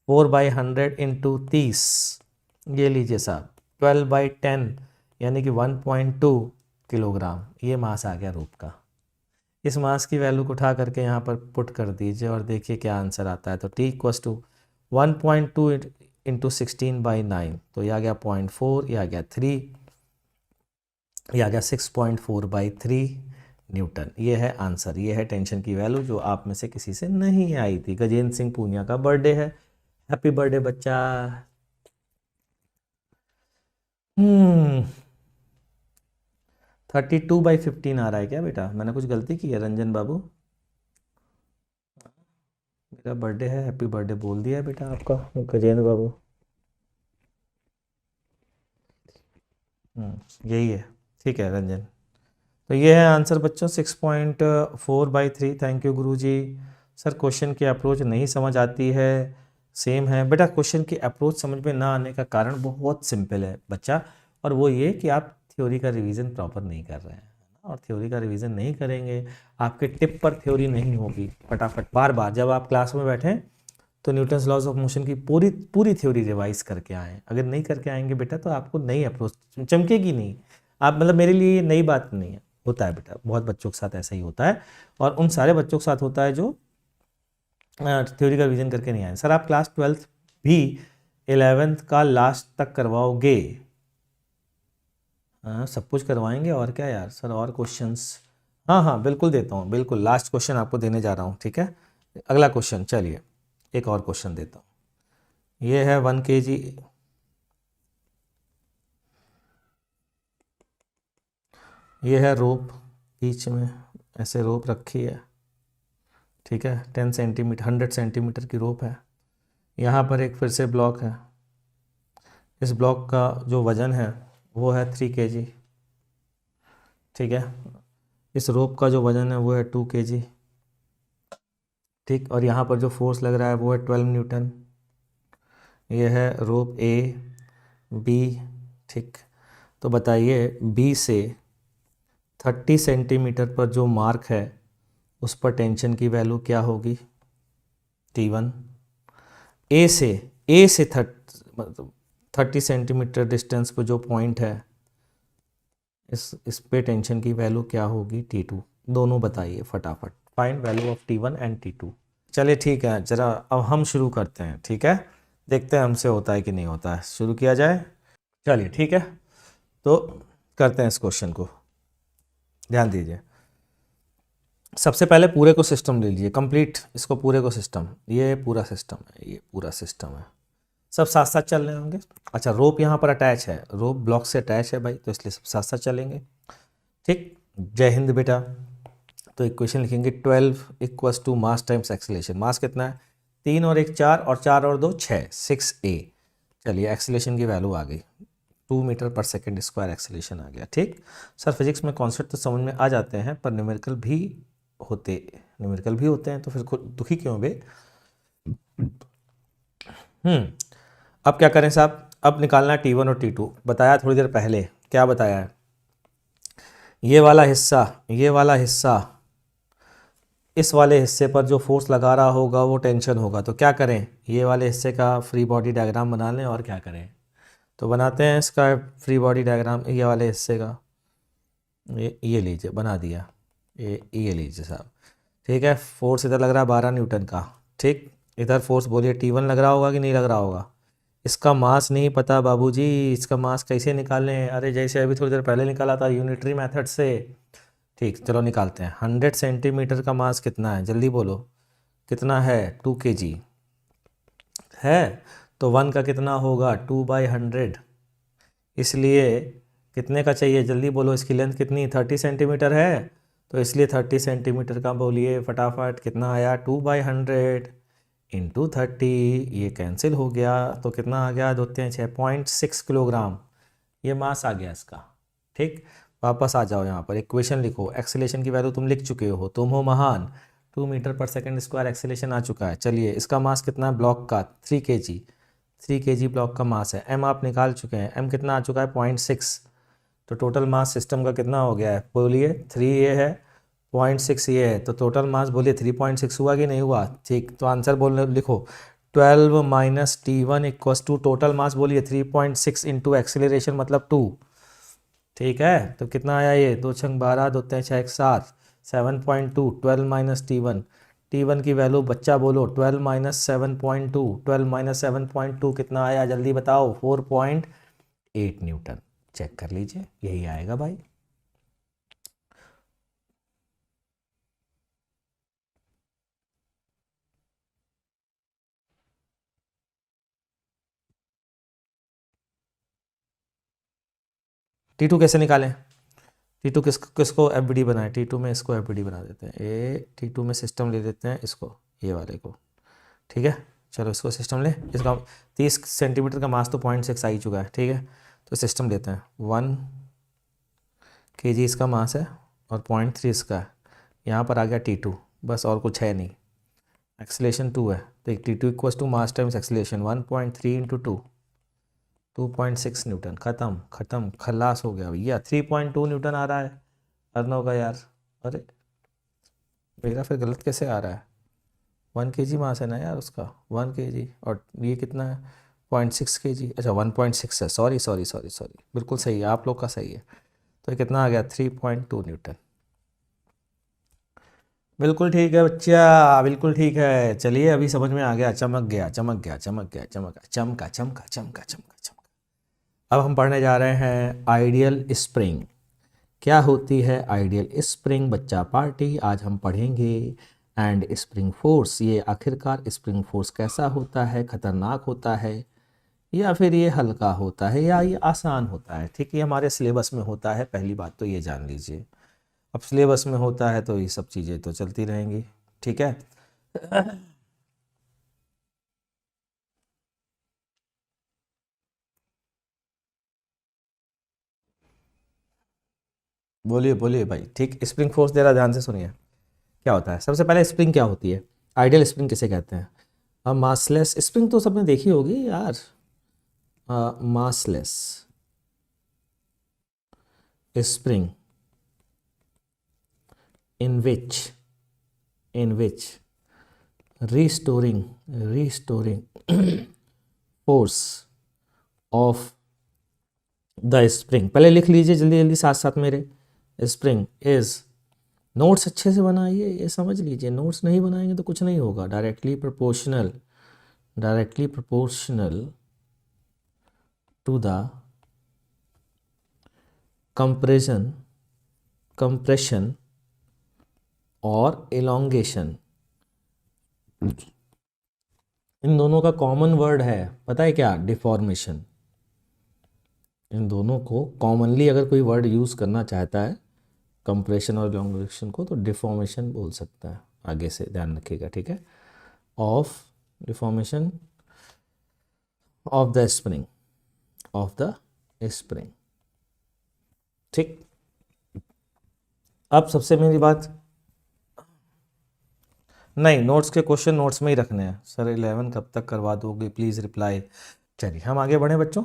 4/100 × 30, ये लीजिए साहब, 12/10 यानी कि 1.2 किलोग्राम, ये मास आ गया रोप का। इस मास की वैल्यू को उठा करके यहाँ पर पुट कर दीजिए और देखिए क्या आंसर आता है। तो T इक्वस टू 1.2 इंटू 16/9, तो ये आ गया 0.4, ये आ गया 3, ये आ गया 6.4/3 न्यूटन। ये है आंसर, ये है टेंशन की वैल्यू जो आप में से किसी से नहीं आई थी। गजेंद्र सिंह पूनिया का बर्थडे है, हैप्पी बर्थडे बच्चा। 32/15 आ रहा है क्या बेटा? मैंने कुछ गलती की है रंजन बाबू? मेरा बर्थडे है, हैप्पी बर्थडे बोल दिया है बेटा आपका गजेंद्र बाबू। यही है, ठीक है रंजन। तो ये है आंसर बच्चों, 6.4/3। Thank you Guruji. Sir question की अप्रोच नहीं समझ आती है। सेम है बेटा, क्वेश्चन की अप्रोच समझ में ना आने का कारण बहुत सिंपल है बच्चा, और वो ये कि आप थ्योरी का रिवीजन प्रॉपर नहीं कर रहे हैं, और थ्योरी का रिवीजन नहीं करेंगे, आपके टिप पर थ्योरी नहीं होगी। फटाफट बार बार जब आप क्लास में बैठें तो न्यूटन्स लॉज ऑफ मोशन की पूरी पूरी थ्योरी रिवाइज करके आएँ। अगर नहीं करके आएंगे बेटा तो आपको नई अप्रोच चमकेगी नहीं। आप मतलब मेरे लिए ये नई बात नहीं है, होता है बेटा, बहुत बच्चों के साथ ऐसा ही होता है, और उन सारे बच्चों के साथ होता है जो थ्योरी का रिवीजन करके नहीं आए। सर आप क्लास 12th भी 11th का लास्ट तक करवाओगे? हाँ सब कुछ करवाएंगे, और क्या यार सर, और क्वेश्चंस? हाँ हाँ बिल्कुल देता हूँ, बिल्कुल लास्ट क्वेश्चन आपको देने जा रहा हूँ, ठीक है। अगला क्वेश्चन, चलिए एक और क्वेश्चन देता हूँ। ये है 1 kg, ये है रोप, बीच में ऐसे रोप रखी है, ठीक है, 10 सेंटीमीटर 100 सेंटीमीटर की रोप है। यहाँ पर एक फिर से ब्लॉक है, इस ब्लॉक का जो वज़न है वो है 3 kg, ठीक है। इस रोप का जो वज़न है वो है 2 kg, ठीक। और यहाँ पर जो फोर्स लग रहा है वो है 12 न्यूटन। ये है रोप ए बी, ठीक। तो बताइए बी से 30 सेंटीमीटर पर जो मार्क है उस पर टेंशन की वैल्यू क्या होगी? T1। ए से 30 सेंटीमीटर डिस्टेंस पर जो पॉइंट है इस पे टेंशन की वैल्यू क्या होगी? T2। दोनों बताइए फटाफट, find value of T1 and T2। चलिए ठीक है, ज़रा अब हम शुरू करते हैं, ठीक है, देखते हैं हमसे होता है कि नहीं होता है। शुरू किया जाए, चलिए ठीक है, तो करते हैं इस क्वेश्चन को। ध्यान दीजिए, सबसे पहले पूरे को सिस्टम ले लीजिए कंप्लीट, इसको पूरे को सिस्टम, ये पूरा सिस्टम है, ये पूरा सिस्टम है, सब साथ साथ चल रहे होंगे। अच्छा रोप यहाँ पर अटैच है, रोप ब्लॉक से अटैच है भाई, तो इसलिए सब साथ साथ चलेंगे, ठीक। जय हिंद बेटा। तो इक्वेशन लिखेंगे 12 equals to mass times acceleration. Mass कितना है? 3 और 1 4, और 4 और 2 6, 6a। चलिए एक्सीलरेशन की वैल्यू आ गई 2 metre per second square acceleration आ गया, ठीक। सर फिजिक्स में कॉन्सेप्ट तो समझ में आ जाते हैं पर न्यूमेरिकल भी होते हैं, तो फिर खुद दुखी क्यों बे? अब क्या करें साहब? अब निकालना है T1 और T2। बताया थोड़ी देर पहले, क्या बताया है? ये वाला हिस्सा इस वाले हिस्से पर जो फोर्स लगा रहा होगा वो टेंशन होगा। तो क्या करें, ये वाले हिस्से का फ्री बॉडी डायग्राम बना लें, और क्या करें, तो बनाते हैं इसका फ्री बॉडी डायग्राम। ये वाले हिस्से का ये लीजिए, बना दिया, ये लीजिए साहब, ठीक है। फोर्स इधर लग रहा है 12 न्यूटन का, ठीक। इधर फोर्स बोलिए T1 लग रहा होगा कि नहीं लग रहा होगा? इसका मास नहीं पता बाबूजी, इसका मास कैसे निकालें? अरे जैसे अभी थोड़ी देर पहले निकाला था यूनिटरी मेथड से, ठीक। चलो निकालते हैं। 100 सेंटीमीटर का मास कितना है, जल्दी बोलो कितना है? 2 kg है, तो 1 का कितना होगा? 2/100, इसलिए कितने का चाहिए, जल्दी बोलो। इसकी लेंथ कितनी? 30 सेंटीमीटर है, तो इसलिए 30 सेंटीमीटर का बोलिए फटाफट, कितना आया? 2/100 इंटू 30, ये कैंसिल हो गया, तो कितना आ गया? 2 3 6, 0.6 किलोग्राम ये मास आ गया इसका, ठीक। वापस आ जाओ, यहाँ पर इक्वेशन लिखो, एक्सीलरेशन की वैल्यू तुम लिख चुके हो, तुम हो महान। 2 metre per second square acceleration आ चुका है। चलिए इसका मास कितना है ब्लॉक का? 3 kg, 3 kg ब्लॉक का मास है। एम आप निकाल चुके हैं, एम कितना आ चुका है? 0.6। तो टोटल मास सिस्टम का कितना हो गया है बोलिए? 3 ये है, 0.6 ये है, तो टोटल मास बोलिए 3.6 हुआ कि नहीं हुआ? ठीक, तो आंसर बोल लिखो 12 minus T1 equals to total mass बोलिए 3.6 इंटू एक्सीलरेशन मतलब 2, ठीक है, तो कितना आया ये, 2×12, 2×6 7, 7.2, 12 माइनस T1, T1 की वैल्यू बच्चा बोलो, 12 माइनस 7.2, 12 माइनस 7.2 कितना आया जल्दी बताओ, 4.8 न्यूटन। चेक कर लीजिए, यही आएगा भाई। T2 कैसे निकालें, T2 किसको FBD बनाए, T2 में इसको FBD बना देते हैं, ये T2 में सिस्टम ले लेते हैं इसको, ये वाले को, ठीक है। चलो इसको सिस्टम ले, इसका 30 सेंटीमीटर का मास तो 0.6 आ ही चुका है, ठीक है। तो सिस्टम लेते हैं, 1 kg इसका मास है और 0.3 इसका है। यहाँ पर आ गया T2, बस और कुछ है नहीं। एक्सेलेरेशन 2 है, तो T2 equals to mass times acceleration, 1.3 into 2, 2.6 newton. ख़त्म खलास हो गया भैया। 3.2 न्यूटन आ रहा है अर्नव का यार। अरे मेरा फिर गलत कैसे आ रहा है, 1 kg मास है ना यार उसका, 1 kg, और ये कितना है 0.6 kg, अच्छा 1.6 है, सॉरी सॉरी सॉरी सॉरी, बिल्कुल सही है, आप लोग का सही है। तो ये कितना आ गया, 3.2 न्यूटन। बिल्कुल ठीक है बच्चा, बिल्कुल ठीक है। चलिए अभी समझ में आ गया, चमक गया चमक गया चमक गया चमका चमका चमका चमका चमका चमका। अब हम पढ़ने जा रहे हैं आइडियल स्प्रिंग। क्या होती है आइडियल स्प्रिंग बच्चा पार्टी, आज हम पढ़ेंगे। एंड स्प्रिंग फोर्स, ये आखिरकार स्प्रिंग फोर्स कैसा होता है, खतरनाक होता है या फिर ये हल्का होता है या ये आसान होता है। ठीक है, ये हमारे सिलेबस में होता है, पहली बात तो ये जान लीजिए। अब सिलेबस में होता है तो ये सब चीज़ें तो चलती रहेंगी, ठीक है। बोलिए बोलिए भाई, ठीक। स्प्रिंग फोर्स दे रहा, ध्यान से सुनिए। क्या होता है, सबसे पहले स्प्रिंग क्या होती है, आइडियल स्प्रिंग किसे कहते हैं। अब मासलेस स्प्रिंग तो सबने देखी होगी यार, massless spring in which restoring force of the spring. पहले लिख लीजिए जल्दी जल्दी साथ साथ मेरे, स्प्रिंग इज, नोट्स अच्छे से बनाइए, ये समझ लीजिए, नोट्स नहीं बनाएंगे तो कुछ नहीं होगा। Directly proportional to the compression और एलोंगेशन। इन दोनों का कॉमन वर्ड है, पता है क्या, डिफॉर्मेशन। इन दोनों को कॉमनली अगर कोई वर्ड यूज़ करना चाहता है कंप्रेशन और एलोंगेशन को, तो डिफॉर्मेशन बोल सकता है। आगे से ध्यान रखिएगा, ठीक है। Of deformation of the spring, ठीक। अब सबसे मेरी बात, नहीं नोट्स के क्वेश्चन नोट्स में ही रखने हैं सर। 11 कब तक करवा दोगे प्लीज़ रिप्लाई। चलिए हम आगे बढ़े बच्चों।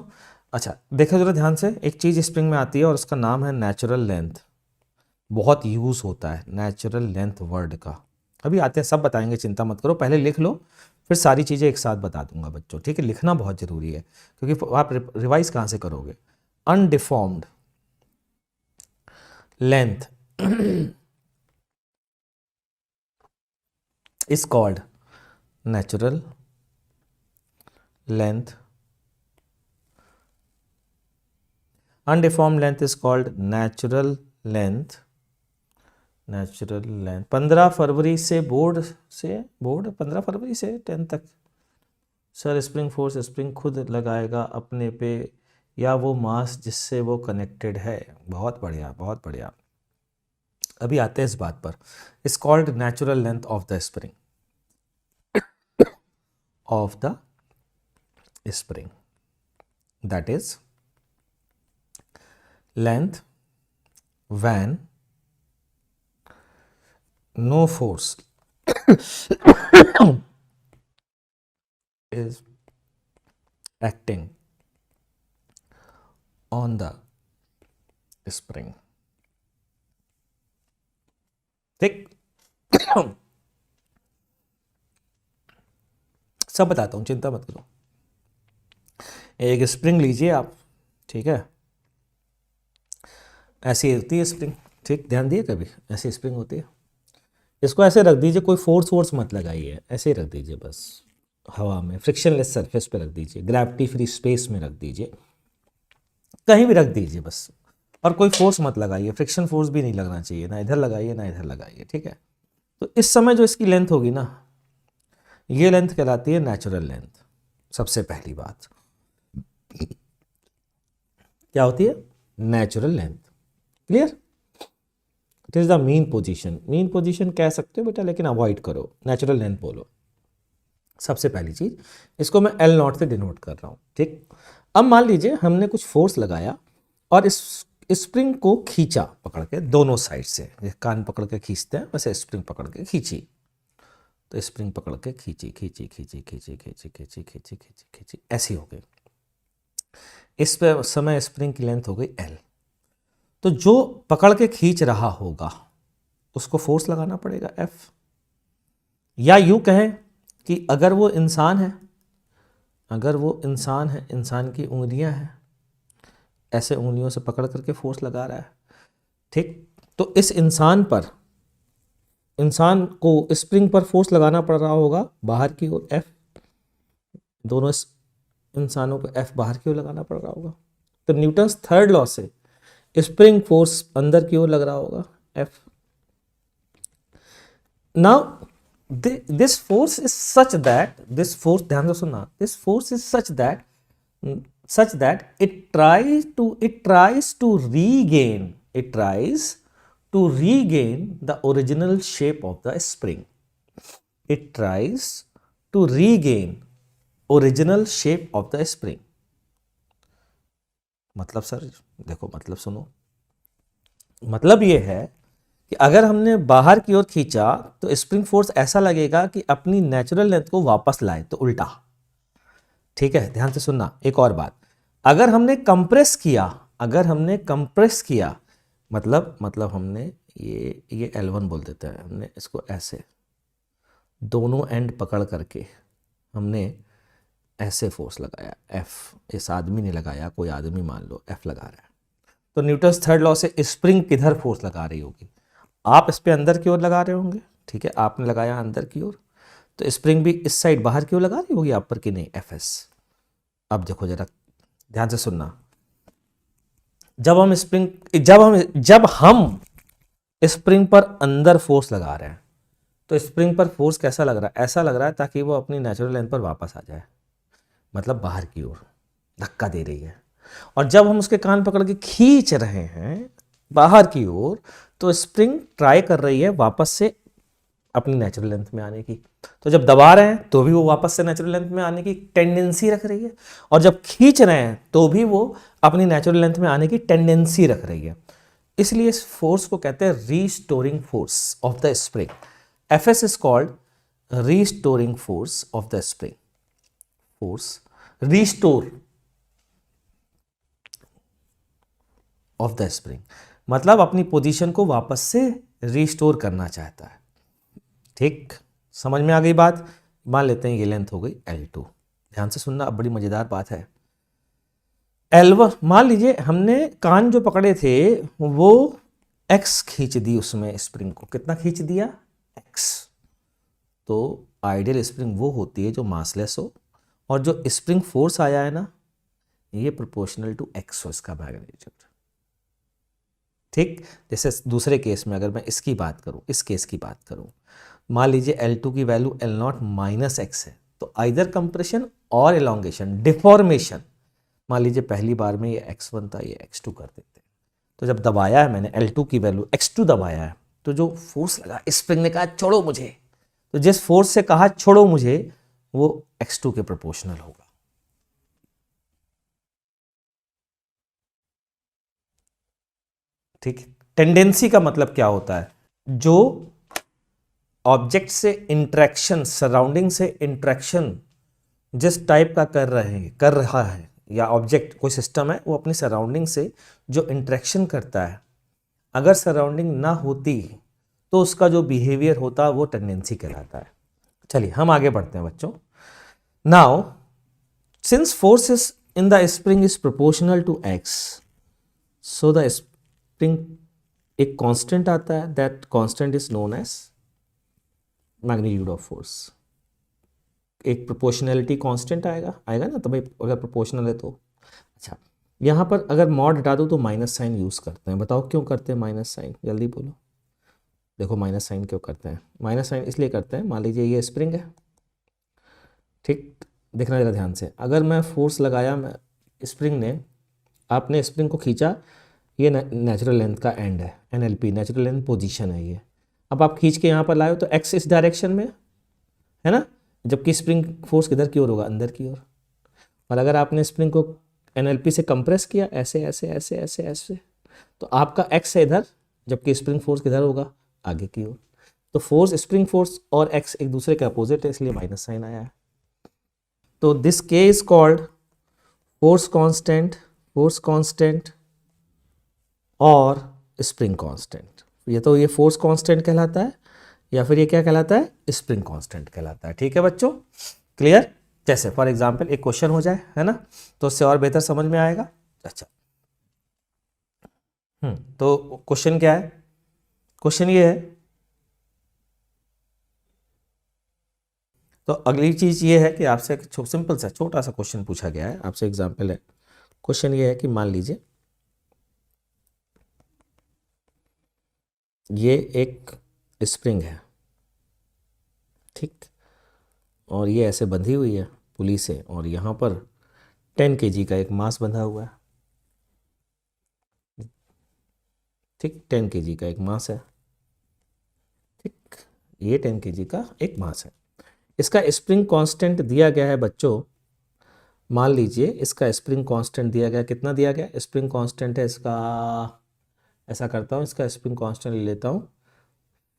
अच्छा देखो जरा ध्यान से, एक चीज़ स्प्रिंग में आती है और उसका नाम है नेचुरल लेंथ। बहुत यूज़ होता है नेचुरल लेंथ वर्ड का, अभी आते हैं सब बताएंगे, चिंता मत करो, पहले लिख लो फिर सारी चीज़ें एक साथ बता दूंगा बच्चों, ठीक है। लिखना बहुत ज़रूरी है क्योंकि आप रिवाइज कहाँ से करोगे। अनडिफॉर्म्ड length is called natural length. Undeformed length is called natural length. 15 फरवरी से बोर्ड 15 फरवरी से 10 तक। सर स्प्रिंग फोर्स स्प्रिंग खुद लगाएगा अपने पे या वो मास जिससे वो कनेक्टेड है। बहुत बढ़िया बहुत बढ़िया। अभी आते हैं इस बात पर। It's called natural length of the spring, that is length when no force is acting on the spring, ठीक। सब बताता हूँ, चिंता मत करो। एक स्प्रिंग लीजिए आप, ठीक है। ऐसी होती है स्प्रिंग, ठीक, ध्यान दिए कभी ऐसी स्प्रिंग होती है। इसको ऐसे रख दीजिए, कोई फोर्स मत लगाइए, ऐसे ही रख दीजिए बस हवा में, फ्रिक्शनलेस सरफेस पे रख दीजिए, ग्रेविटी फ्री स्पेस में रख दीजिए, कहीं भी रख दीजिए बस, और कोई फोर्स मत लगाइए, फ्रिक्शन फोर्स भी नहीं लगना चाहिए, ना इधर लगाइए ना इधर लगाइए, ठीक है। तो इस समय जो इसकी लेंथ होगी ना, ये लेंथ कहलाती है नेचुरल लेंथ। सबसे पहली बात क्या होती है, natural length, clear. It is the mean position, mean position कह सकते हो बेटा, लेकिन अवॉइड करो, नेचुरल लेंथ बोलो। सबसे पहली चीज, इसको मैं L नॉट से डिनोट कर रहा हूं, ठीक। अब मान लीजिए हमने कुछ फोर्स लगाया और इस स्प्रिंग को खींचा पकड़ के दोनों साइड से, कान पकड़ के खींचते हैं वैसे स्प्रिंग पकड़ के खींची, तो स्प्रिंग पकड़ के खींची खींची खींची खींची खींची खींची खींची खींची खींची, ऐसी हो गई। इस पे समय स्प्रिंग की लेंथ हो गई L। तो जो पकड़ के खींच रहा होगा उसको फोर्स लगाना पड़ेगा F, या यूं कहें कि अगर वो इंसान है, अगर वो इंसान है, इंसान की उंगलियां हैं, ऐसे उंगलियों से पकड़ करके फोर्स लगा रहा है, ठीक। तो इस इंसान पर, इंसान को स्प्रिंग पर फोर्स लगाना पड़ रहा होगा बाहर की ओर F, दोनों इंसानों को F बाहर की ओर लगाना पड़ रहा होगा। तो न्यूटन्स थर्ड लॉ से स्प्रिंग फोर्स अंदर की ओर लग रहा होगा F। Now this force is such that, this force, ध्यान से सुनना, this force is such that it tries to regain the original shape of the spring. It tries to regain original shape of the spring. मतलब sir देखो, मतलब सुनो, मतलब ये है कि अगर हमने बाहर की ओर खींचा तो स्प्रिंग फोर्स ऐसा लगेगा कि अपनी नेचुरल लेंथ को वापस लाए, तो उल्टा, ठीक है। ध्यान से सुनना, एक और बात, अगर हमने कंप्रेस किया, मतलब हमने ये L1 बोल देते हैं, हमने इसको ऐसे दोनों एंड पकड़ करके हमने ऐसे फोर्स लगाया F, इस आदमी ने लगाया, कोई आदमी मान लो F लगा रहा है, तो न्यूटन्स थर्ड लॉ से स्प्रिंग किधर फोर्स लगा रही होगी, आप इस पे अंदर की ओर लगा रहे होंगे, ठीक है, आपने लगाया अंदर की ओर, तो स्प्रिंग भी इस साइड बाहर की ओर लगा रही होगी आप पर कि नहीं, Fs। अब देखो जरा ध्यान से सुनना, जब हम स्प्रिंग पर अंदर फोर्स लगा रहे हैं तो स्प्रिंग पर फोर्स कैसा लग रहा है, ऐसा लग रहा है ताकि वो अपनी नेचुरल लेंथ पर वापस आ जाए, मतलब बाहर की ओर धक्का दे रही है। और जब हम उसके कान पकड़ के खींच रहे हैं बाहर की ओर, तो स्प्रिंग ट्राई कर रही है वापस से अपनी नेचुरल लेंथ में आने की। तो जब दबा रहे हैं तो भी वो वापस से नेचुरल लेंथ में आने की टेंडेंसी रख रही है, और जब खींच रहे हैं तो भी वो अपनी नेचुरल लेंथ में आने की टेंडेंसी रख रही है। इसलिए इस फोर्स को कहते हैं restoring force of the spring. Fs is called restoring force of the spring. Force restore of the spring मतलब अपनी पोजीशन को वापस से रीस्टोर करना चाहता है, ठीक, समझ में आ गई बात। मान लेते हैं ये लेंथ हो गई L2, ध्यान से सुनना, अब बड़ी मजेदार बात है। L1 मान लीजिए हमने कान जो पकड़े थे वो X खींच दी, उसमें स्प्रिंग को कितना खींच दिया, X। तो आइडियल स्प्रिंग वो होती है जो मासलेस हो, और जो स्प्रिंग फोर्स आया है ना, ये प्रोपोर्शनल टू X हो, इसका मैग्नीट्यूड, ठीक। जैसे दूसरे केस में अगर मैं इसकी बात करूं, इस केस की बात करूं, मान लीजिए L2 की वैल्यू L0 माइनस X है, तो आइदर कंप्रेशन और एलोंगेशन, डिफॉर्मेशन, मान लीजिए पहली बार में ये X1 था, ये X2 कर देते हैं, तो जब दबाया है मैंने L2 की वैल्यू X2 दबाया है, तो जो फोर्स लगा, स्प्रिंग ने कहा छोड़ो मुझे, तो जिस फोर्स से कहा छोड़ो मुझे वो X2 के प्रोपोर्शनल होगा, ठीक। टेंडेंसी का मतलब क्या होता है, जो ऑब्जेक्ट से इंटरेक्शन, सराउंडिंग से इंटरेक्शन जिस टाइप का कर रहा है, या ऑब्जेक्ट कोई सिस्टम है वो अपनी सराउंडिंग से जो इंटरेक्शन करता है, अगर सराउंडिंग ना होती तो उसका जो बिहेवियर होता वो टेंडेंसी कहलाता है। चलिए हम आगे बढ़ते हैं बच्चों। Now since force is in the spring is proportional to X, so the spring एक कांस्टेंट आता है, that constant is known as magnitude of force. एक प्रोपोर्शनैलिटी कांस्टेंट आएगा आएगा ना, तो भाई अगर प्रोपोर्शनल है तो। अच्छा, यहाँ पर अगर मॉड हटा दो तो माइनस साइन यूज़ करते हैं। बताओ क्यों करते हैं माइनस साइन, जल्दी बोलो। देखो माइनस साइन क्यों करते हैं, माइनस साइन इसलिए करते हैं, मान लीजिए ये स्प्रिंग है, ठीक, देखना जरा ध्यान से। अगर मैं फोर्स लगाया, मैं स्प्रिंग ने, आपने स्प्रिंग को खींचा, ये नेचुरल लेंथ का एंड है, NLP नेचुरल लेंथ पोजीशन है ये। अब आप खींच के यहाँ पर लाए हो तो एक्स इस डायरेक्शन में है ना, जबकि स्प्रिंग फोर्स किधर की ओर होगा, अंदर की ओर। और अगर आपने स्प्रिंग को NLP से कंप्रेस किया ऐसे ऐसे ऐसे ऐसे ऐसे, तो आपका एक्स है इधर, जबकि स्प्रिंग फोर्स किधर होगा, आगे की ओर। तो फोर्स, स्प्रिंग फोर्स और एक्स एक दूसरे के अपोजिट है, इसलिए माइनस साइन आया है। तो दिस के is called force constant, force constant और स्प्रिंग कांस्टेंट। ये तो ये फोर्स कांस्टेंट कहलाता है, या फिर ये क्या कहलाता है, स्प्रिंग कांस्टेंट कहलाता है। ठीक है बच्चों, क्लियर। जैसे फॉर एग्जांपल एक क्वेश्चन हो जाए, है ना, तो उससे और बेहतर समझ में आएगा। अच्छा, तो क्वेश्चन क्या है, क्वेश्चन ये है, तो अगली चीज ये है कि आपसे एक सिंपल सा छोटा सा क्वेश्चन पूछा गया है आपसे, एग्जांपल है। क्वेश्चन ये है कि मान लीजिए ये एक स्प्रिंग है, ठीक, और ये ऐसे बंधी हुई है पुली से, और यहाँ पर 10 kg का एक मास बंधा हुआ है, ठीक, 10 kg का एक मास है, ठीक, ये 10 kg का एक मास है। इसका स्प्रिंग कांस्टेंट दिया गया है बच्चों, मान लीजिए इसका स्प्रिंग कांस्टेंट दिया गया, कितना दिया गया, स्प्रिंग कांस्टेंट है इसका, ऐसा करता हूँ, इसका स्प्रिंग कांस्टेंट ले लेता हूँ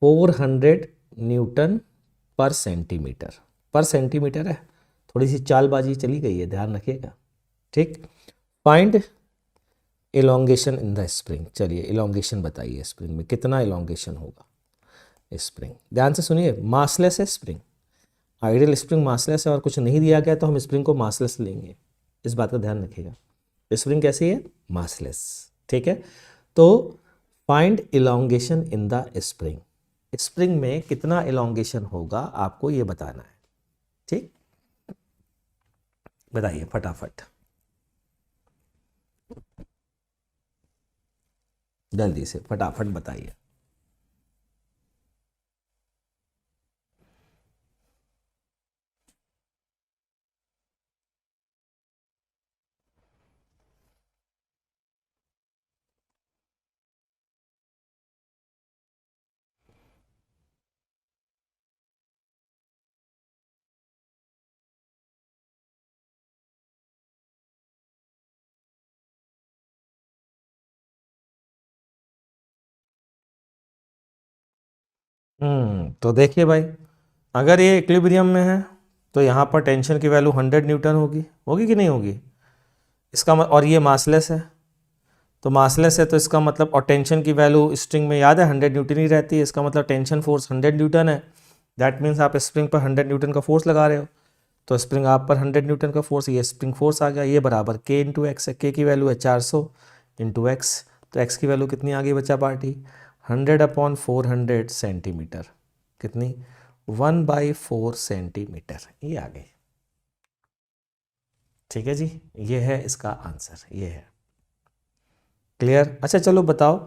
400 न्यूटन पर सेंटीमीटर। पर सेंटीमीटर है, थोड़ी सी चालबाजी चली गई है, ध्यान रखिएगा, ठीक। Find elongation in the spring, चलिए इलोंगेशन बताइए, स्प्रिंग में कितना इलोंगेशन होगा। स्प्रिंग ध्यान से सुनिए, मासलेस है स्प्रिंग, आइडियल स्प्रिंग मासलेस है, और कुछ नहीं दिया गया तो हम स्प्रिंग को मासलेस लेंगे, इस बात का ध्यान रखिएगा। स्प्रिंग कैसी है, मासलेस, ठीक है। तो find elongation in the spring, spring में कितना इलोंगेशन होगा आपको ये बताना है, ठीक, बताइए फटाफट, जल्दी से फटाफट बताइए। तो देखिए भाई, अगर ये इक्विलिब्रियम में है तो यहाँ पर टेंशन की वैल्यू 100 न्यूटन होगी, होगी कि नहीं होगी, इसका और ये मासलेस है, तो मासलेस है तो इसका मतलब, और टेंशन की वैल्यू स्प्रिंग में याद है 100 न्यूटन ही रहती है, इसका मतलब टेंशन फोर्स 100 न्यूटन है। दैट मीन्स आप स्प्रिंग पर 100 न्यूटन का फोर्स लगा रहे हो, तो स्प्रिंग आप पर 100 न्यूटन का फोर्स, ये स्प्रिंग फोर्स आ गया, ये बराबर के इंटू एक्स है, के की वैल्यू है 400 इंटू एक्स, तो एक्स की वैल्यू कितनी आ गई बच्चा पार्टी, 100/400 सेंटीमीटर, कितनी, 1/4 सेंटीमीटर, ये आ गई। ठीक है जी, ये है इसका आंसर, ये है, क्लियर। अच्छा चलो बताओ,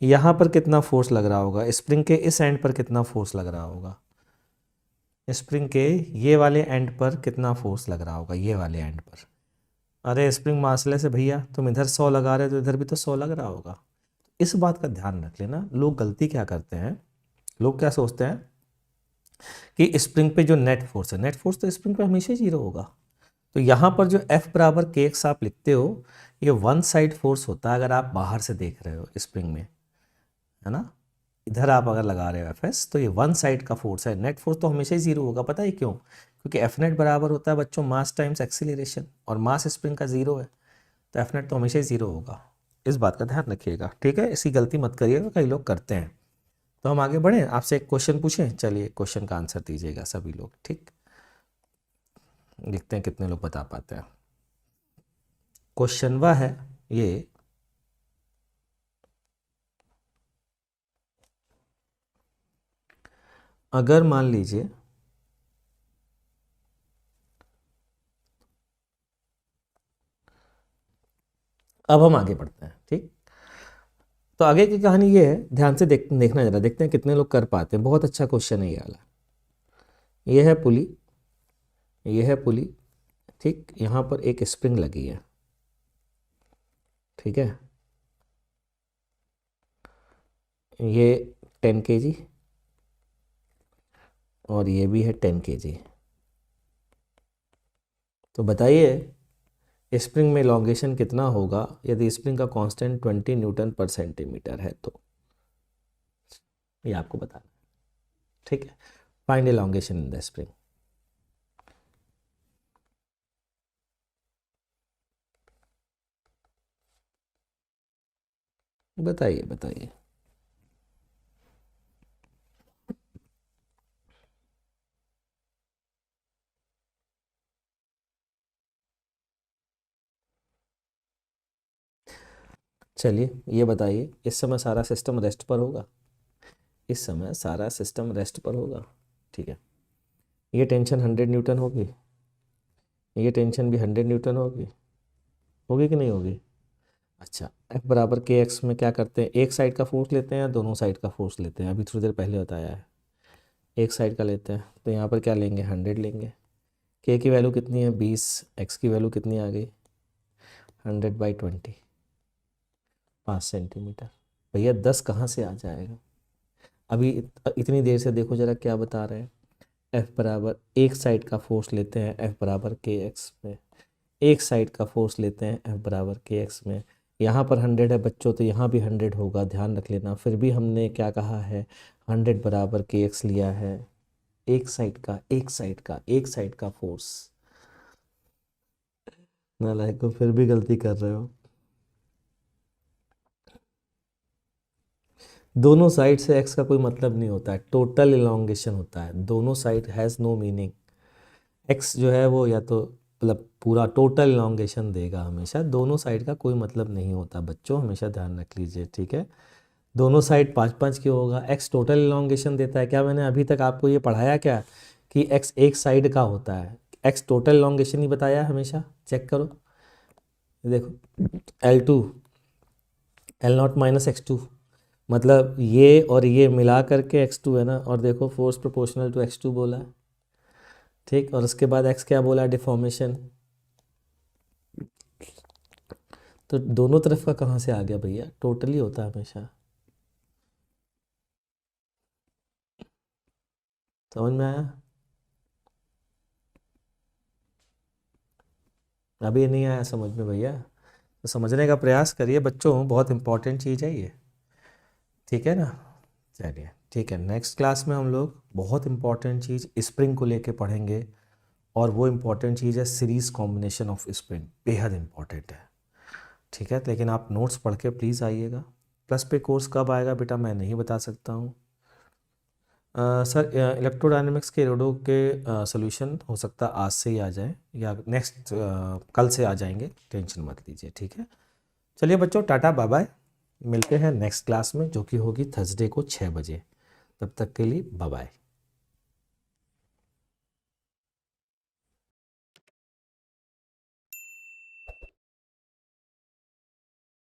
यहाँ पर कितना फोर्स लग रहा होगा, स्प्रिंग के इस एंड पर कितना फोर्स लग रहा होगा, स्प्रिंग के ये वाले एंड पर कितना फोर्स लग रहा होगा, ये वाले एंड पर। अरे स्प्रिंग मासलेस है भैया, तुम इधर 100 लगा रहे हो तो इधर भी तो 100 लग रहा होगा। इस बात का ध्यान रख लेना, लोग गलती क्या करते हैं, लोग क्या सोचते हैं कि स्प्रिंग पे जो नेट फोर्स है, नेट फोर्स तो स्प्रिंग पे हमेशा 0 होगा। तो यहाँ पर जो F बराबर के एक्स आप लिखते हो, ये वन साइड फोर्स होता है, अगर आप बाहर से देख रहे हो स्प्रिंग में, है ना, इधर आप अगर लगा रहे हो Fs, तो ये वन साइड का फोर्स है, नेट फोर्स तो हमेशा ही 0 होगा। पता है क्यों, क्योंकि F नेट बराबर होता है बच्चों मास टाइम्स एक्सीलरेशन, और मास स्प्रिंग का 0 है, तो F नेट तो हमेशा ही 0 होगा। इस बात का ध्यान रखिएगा, ठीक है, इसकी गलती मत करिएगा, कई लोग करते हैं। तो हम आगे बढ़ें, आपसे एक क्वेश्चन पूछें, चलिए क्वेश्चन का आंसर दीजिएगा सभी लोग, ठीक, देखते हैं कितने लोग बता पाते हैं। क्वेश्चन वह है ये, अगर मान लीजिए अब हम आगे बढ़ते हैं, ठीक। तो आगे की कहानी ये है, ध्यान से देखना जरा, देखते हैं कितने लोग कर पाते हैं। बहुत अच्छा क्वेश्चन है ये वाला। ये है पुली, ये है पुली, ठीक। यहाँ पर एक स्प्रिंग लगी है, ठीक है। ये 10 kg और ये भी है 10 kg। तो बताइए स्प्रिंग में इलॉन्गेशन कितना होगा यदि स्प्रिंग का कांस्टेंट 20 N/cm है तो। ये आपको बताना, ठीक है। Find elongation in the spring. बताइए बताइए। चलिए ये बताइए, इस समय सारा सिस्टम रेस्ट पर होगा, इस समय सारा सिस्टम रेस्ट पर होगा, ठीक है। ये टेंशन 100 N होगी, ये टेंशन भी 100 N होगी, होगी कि नहीं होगी। अच्छा, F बराबर के एक्स में क्या करते हैं, एक साइड का फोर्स लेते हैं या दोनों साइड का फोर्स लेते हैं, अभी थोड़ी देर पहले बताया है। एक साइड का लेते हैं, तो यहाँ पर क्या लेंगे, 100 लेंगे। के की वैल्यू कितनी है, 20। एक्स की वैल्यू कितनी आ गई, 100/20, 5 सेंटीमीटर। भैया 10 कहाँ से आ जाएगा। अभी इतनी देर से देखो जरा क्या बता रहे हैं। एफ बराबर एक साइड का फोर्स लेते हैं, एफ बराबर के एक्स में, एक साइड का फोर्स लेते हैं एफ बराबर के एक्स में। यहाँ पर 100 है बच्चों, तो यहाँ भी 100 होगा, ध्यान रख लेना। फिर भी हमने क्या कहा है, 100 बराबर के एक्स लिया है, एक साइड का, एक साइड का, एक साइड का फोर्स। नालायक को, फिर भी गलती कर रहे हो। दोनों साइड से एक्स का कोई मतलब नहीं होता है, टोटल इलॉन्गेशन होता है। दोनों side has no meaning. X जो है वो या तो मतलब पूरा टोटल इलॉन्गेशन देगा हमेशा, दोनों साइड का कोई मतलब नहीं होता बच्चों, हमेशा ध्यान रख लीजिए, ठीक है। दोनों साइड 5-5 क्यों होगा, एक्स टोटल इलॉन्गेशन देता है। क्या मैंने अभी तक आपको ये पढ़ाया क्या कि एक्स एक साइड का होता है, एक्स टोटल इलॉन्गेशन ही बताया है हमेशा। चेक करो, देखो L2 L0 माइनस X2, मतलब ये और ये मिला करके X2 है ना। और देखो फोर्स प्रोपोर्शनल टू X2 बोला है, ठीक। और उसके बाद X क्या बोला, डिफॉर्मेशन। तो दोनों तरफ का कहाँ से आ गया भैया, टोटली होता है हमेशा। समझ में आया, अभी नहीं आया समझ में भैया, तो समझने का प्रयास करिए बच्चों, बहुत इंपॉर्टेंट चीज़ है ये, ठीक है ना। चलिए ठीक है, नेक्स्ट क्लास में हम लोग बहुत इंपॉर्टेंट चीज़ स्प्रिंग को लेके पढ़ेंगे। और वो इम्पॉर्टेंट चीज़ है सीरीज़ कॉम्बिनेशन ऑफ स्प्रिंग, बेहद इंपॉर्टेंट है, ठीक है। लेकिन आप नोट्स पढ़ के प्लीज़ आइएगा। प्लस पे कोर्स कब आएगा बेटा मैं नहीं बता सकता हूँ। सर इलेक्ट्रोडायनेमिक्स के रोडो के सोल्यूशन हो सकता है आज से ही आ जाए या नेक्स्ट कल से आ जाएंगे, टेंशन मत लीजिए, ठीक है। चलिए बच्चों, टाटा बाय बाय, मिलते हैं नेक्स्ट क्लास में जो कि होगी थर्सडे को 6 बजे। तब तक के लिए बाय बाय।